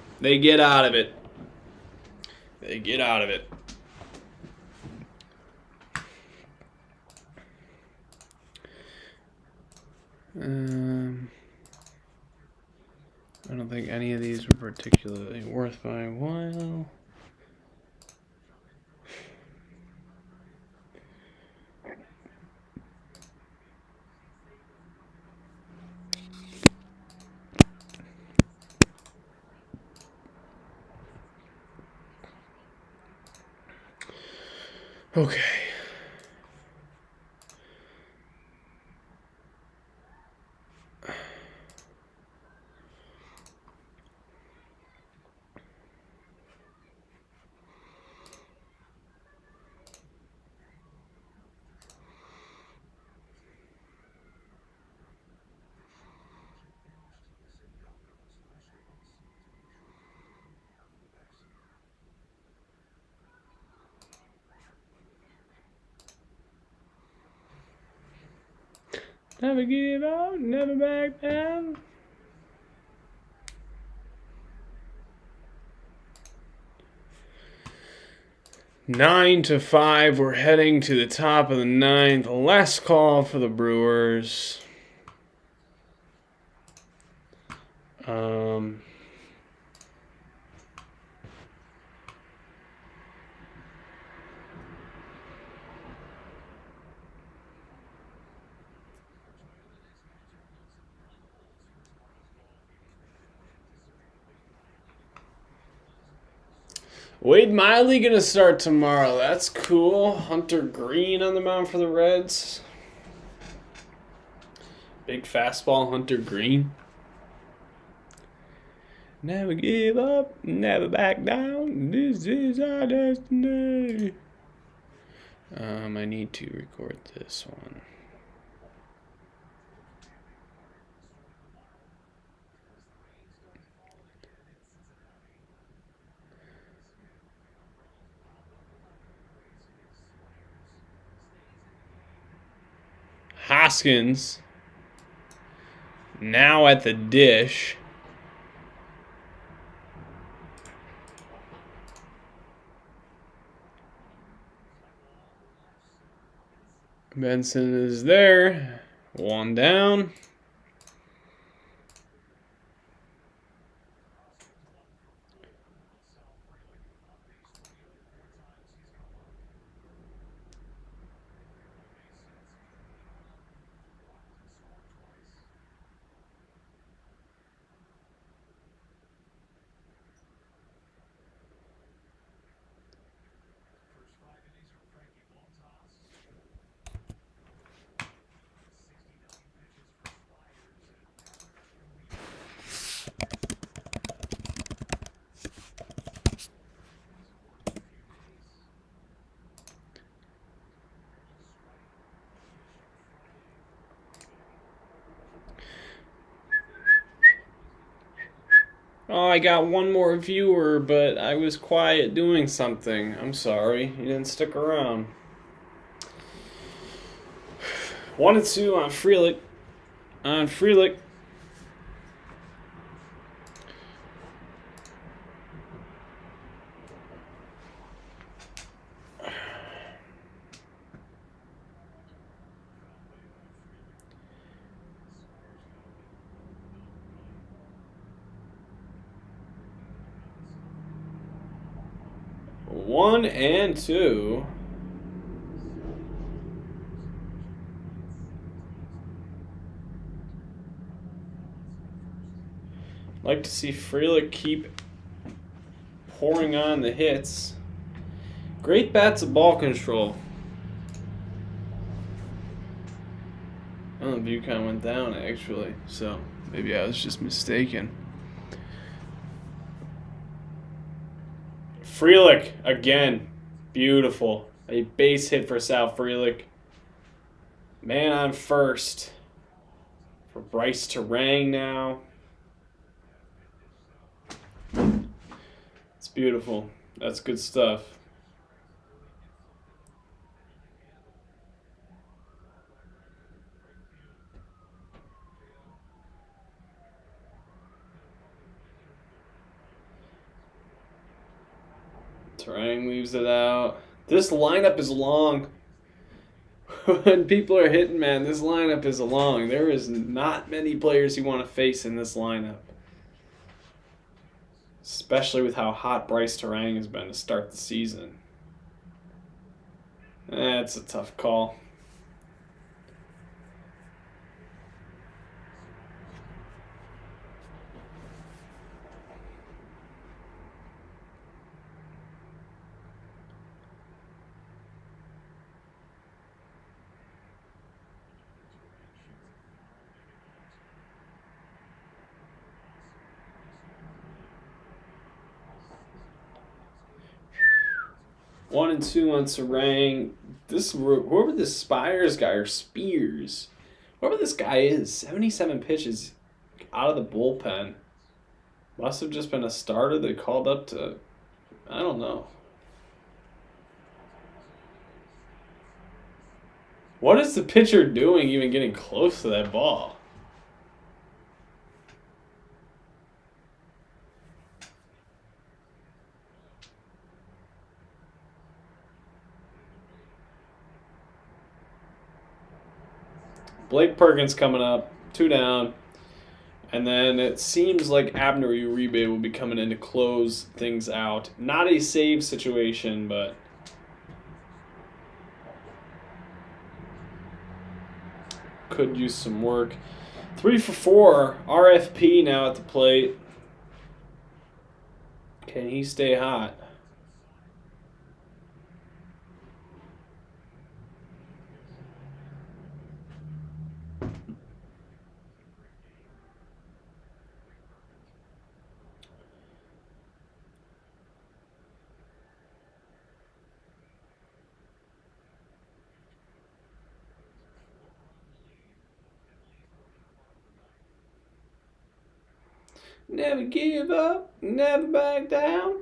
I don't think any of these were particularly worth my while. Okay. Never give up, never back down. Nine to 5. We're heading to the top of the ninth. Last call for the Brewers. Wade Miley gonna start tomorrow. That's cool. Hunter Green on the mound for the Reds. Big fastball, Hunter Green. Never give up, never back down. This is our destiny. I need to record this one. Hoskins now at the dish. Benson is there. One down. Oh, I got one more viewer, but I was quiet doing something. I'm sorry. You didn't stick around. 1-2 on Frelick. On Frelick. One and two. Like to see Frelick keep pouring on the hits. Great bats at ball control. Oh, the view kind of went down actually, so maybe I was just mistaken. Frelick again, beautiful. A base hit for Sal Frelick. Man on first for Bryce Terang now. It's beautiful. That's good stuff. Terang leaves it out. This lineup is long. When people are hitting, man, this lineup is long. There is not many players you want to face in this lineup. Especially with how hot Bryce Terang has been to start the season. That's a tough call. One and two on Sarang. Whoever this Spires guy or Spears, whoever this guy is, 77 pitches out of the bullpen. Must have just been a starter they called up to, I don't know. What is the pitcher doing even getting close to that ball? Blake Perkins coming up, 2 down. And then it seems like Abner Uribe will be coming in to close things out. Not a save situation, but could use some work. 3 for 4. RFP now at the plate. Can he stay hot? Never give up, never back down.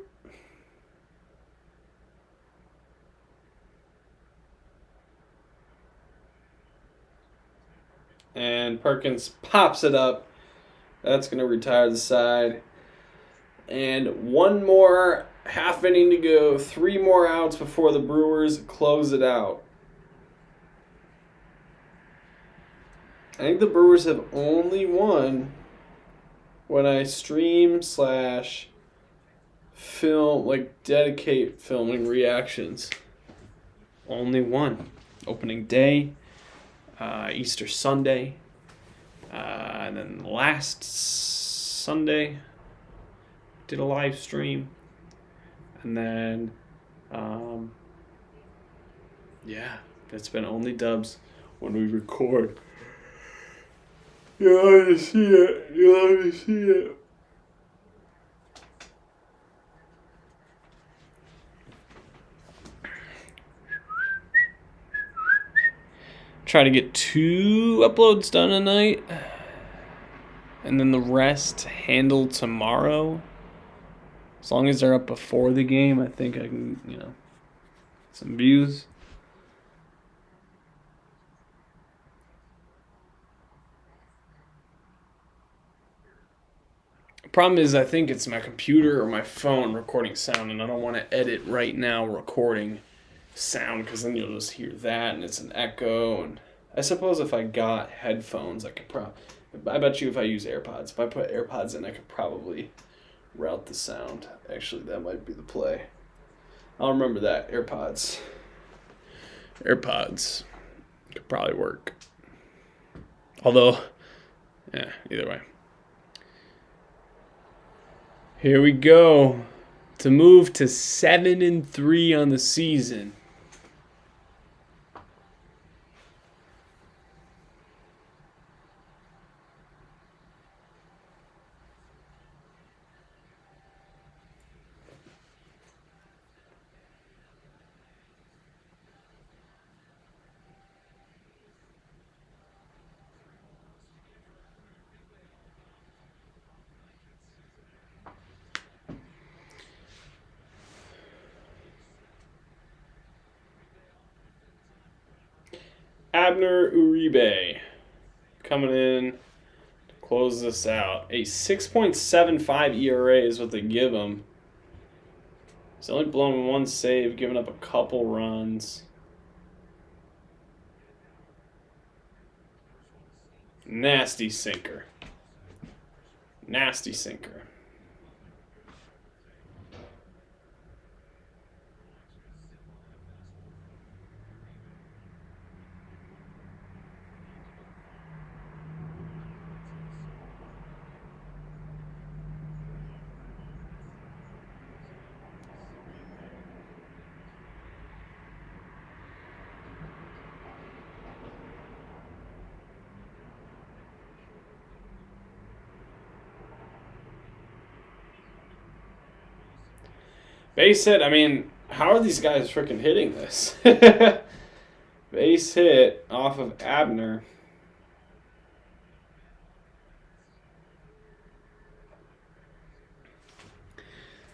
And Perkins pops it up. That's going to retire the side. And one more half inning to go. 3 more outs before the Brewers close it out. I think the Brewers have only won when I stream / film, like dedicate filming reactions. Only one. Opening day, Easter Sunday, and then last Sunday did a live stream, and then yeah, it's been only dubs when we record. You love to see it. You love to see it. Try to get 2 uploads done tonight. And then the rest handled tomorrow. As long as they're up before the game, I think I can, some views. Problem is, I think it's my computer or my phone recording sound, and I don't want to edit right now recording sound because then you'll just hear that and it's an echo. And I suppose if I got headphones, I could I bet you if I use AirPods, if I put AirPods in, I could probably route the sound. Actually, that might be the play. I'll remember that. AirPods could probably work. Although, yeah, either way. Here we go. To move to 7-3 on the season. Abner Uribe coming in to close this out. A 6.75 ERA is what they give him. He's only blown 1 save, giving up a couple runs. Nasty sinker. Nasty sinker. Base hit, I mean, how are these guys freaking hitting this? Base hit off of Abner.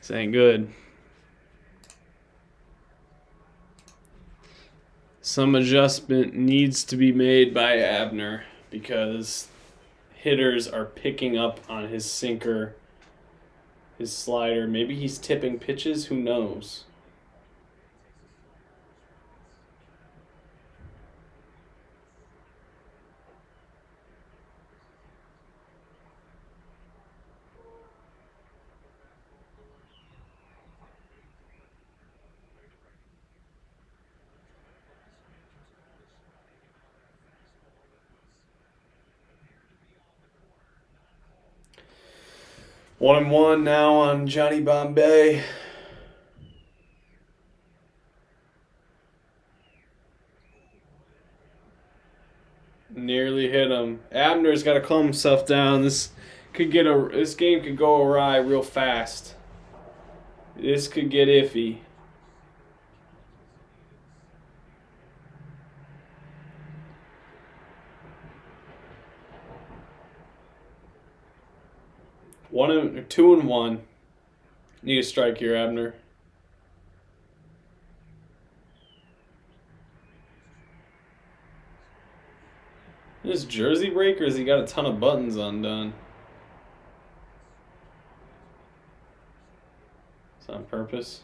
This ain't good. Some adjustment needs to be made by Abner because hitters are picking up on his sinker, his slider. Maybe he's tipping pitches. Who knows? One and one now on Johnny Bombay. Nearly hit him. Abner's got to calm himself down. This game could go awry real fast. This could get iffy. Two and one. Need a strike here, Abner. This jersey breakers, he got a ton of buttons undone. It's on purpose.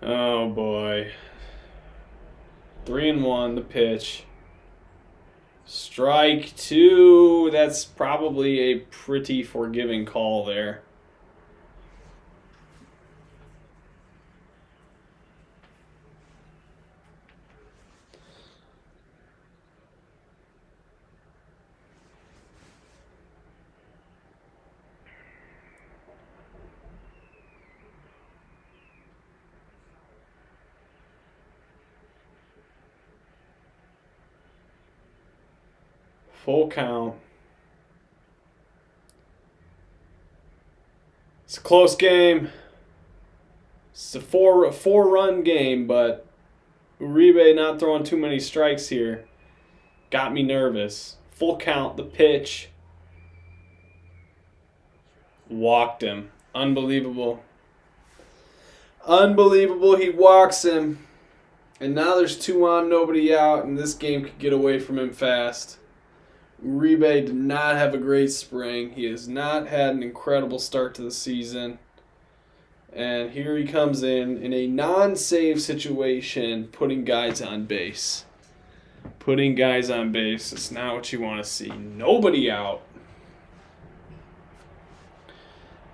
Oh boy. 3-1, the pitch. Strike two. That's probably a pretty forgiving call there. Full count. It's a close game. It's a four-run game, but Uribe not throwing too many strikes here got me nervous. Full count, the pitch. Walked him. Unbelievable. Unbelievable, he walks him. And now there's 2 on, nobody out, and this game could get away from him fast. Uribe did not have a great spring. He has not had an incredible start to the season. And here he comes in a non-save situation, putting guys on base. Putting guys on base. It's not what you want to see. Nobody out.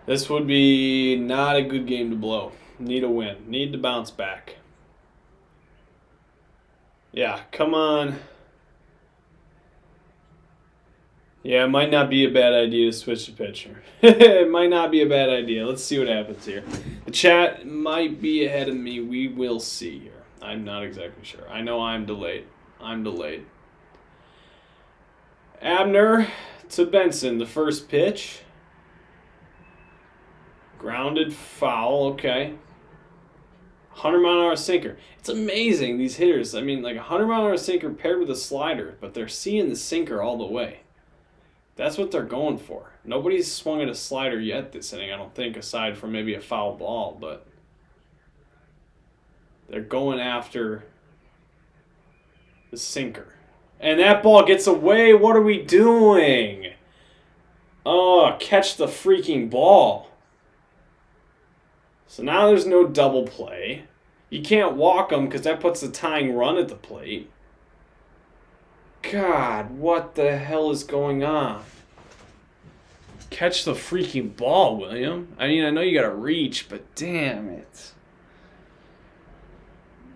This would be not a good game to blow. Need a win. Need to bounce back. Yeah, come on. Yeah, it might not be a bad idea to switch the pitcher. It might not be a bad idea. Let's see what happens here. The chat might be ahead of me. We will see here. I'm not exactly sure. I know I'm delayed. Abner to Benson, the first pitch. Grounded foul, okay. 100-mile-an-hour sinker. It's amazing, these hitters. I mean, like a 100-mile-an-hour sinker paired with a slider, but they're seeing the sinker all the way. That's what they're going for. Nobody's swung at a slider yet this inning, I don't think, aside from maybe a foul ball, but they're going after the sinker. And that ball gets away. What are we doing? Oh, catch the freaking ball. So now there's no double play. You can't walk him because that puts the tying run at the plate. God, what the hell is going on? Catch the freaking ball, William. I mean, I know you got to reach, but damn it.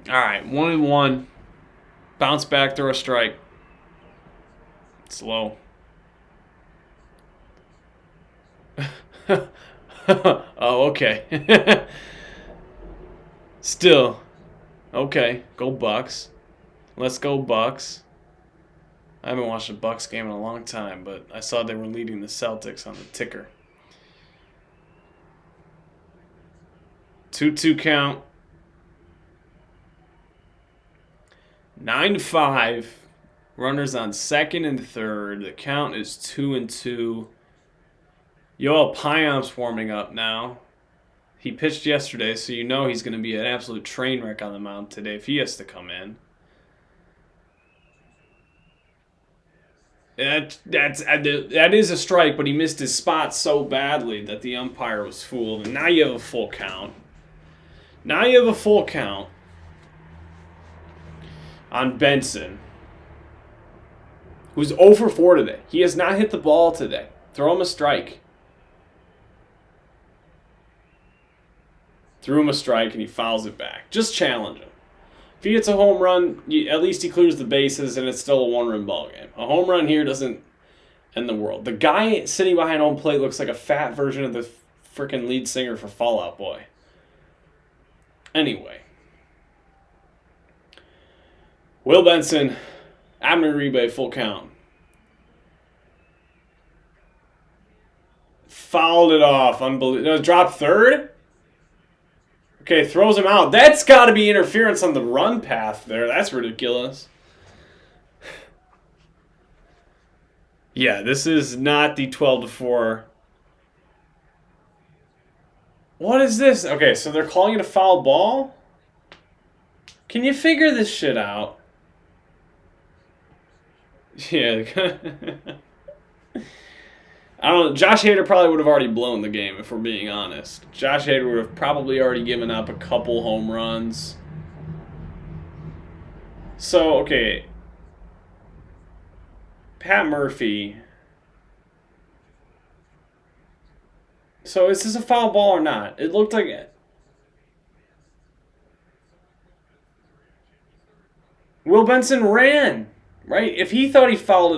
All right, 1-1. Bounce back, throw a strike. Slow. Oh, okay. Still. Okay, go Bucks. Let's go Bucks. I haven't watched a Bucks game in a long time, but I saw they were leading the Celtics on the ticker. 2-2 count. 9-5. Runners on second and third. The count is 2-2. Yoel Payam's warming up now. He pitched yesterday, so you know he's going to be an absolute train wreck on the mound today if he has to come in. That is a strike, but he missed his spot so badly that the umpire was fooled. And now you have a full count. Now you have a full count on Benson, who's 0 for 4 today. He has not hit the ball today. Throw him a strike. Threw him a strike, and he fouls it back. Just challenge him. If he hits a home run, at least he clears the bases, and it's still a one-run ball game. A home run here doesn't end the world. The guy sitting behind home plate looks like a fat version of the freaking lead singer for Fall Out Boy. Anyway. Will Benson, Abner Uribe, full count. Fouled it off. Unbelievable. No, dropped third? Okay, throws him out. That's got to be interference on the run path there. That's ridiculous. Yeah, this is not the 12-4. What is this? Okay, so they're calling it a foul ball? Can you figure this shit out? Yeah. I don't know. Josh Hader probably would have already blown the game, if we're being honest. Josh Hader would have probably already given up a couple home runs. So, okay. Pat Murphy. So, is this a foul ball or not? It looked like it. Will Benson ran, right? If he thought he fouled it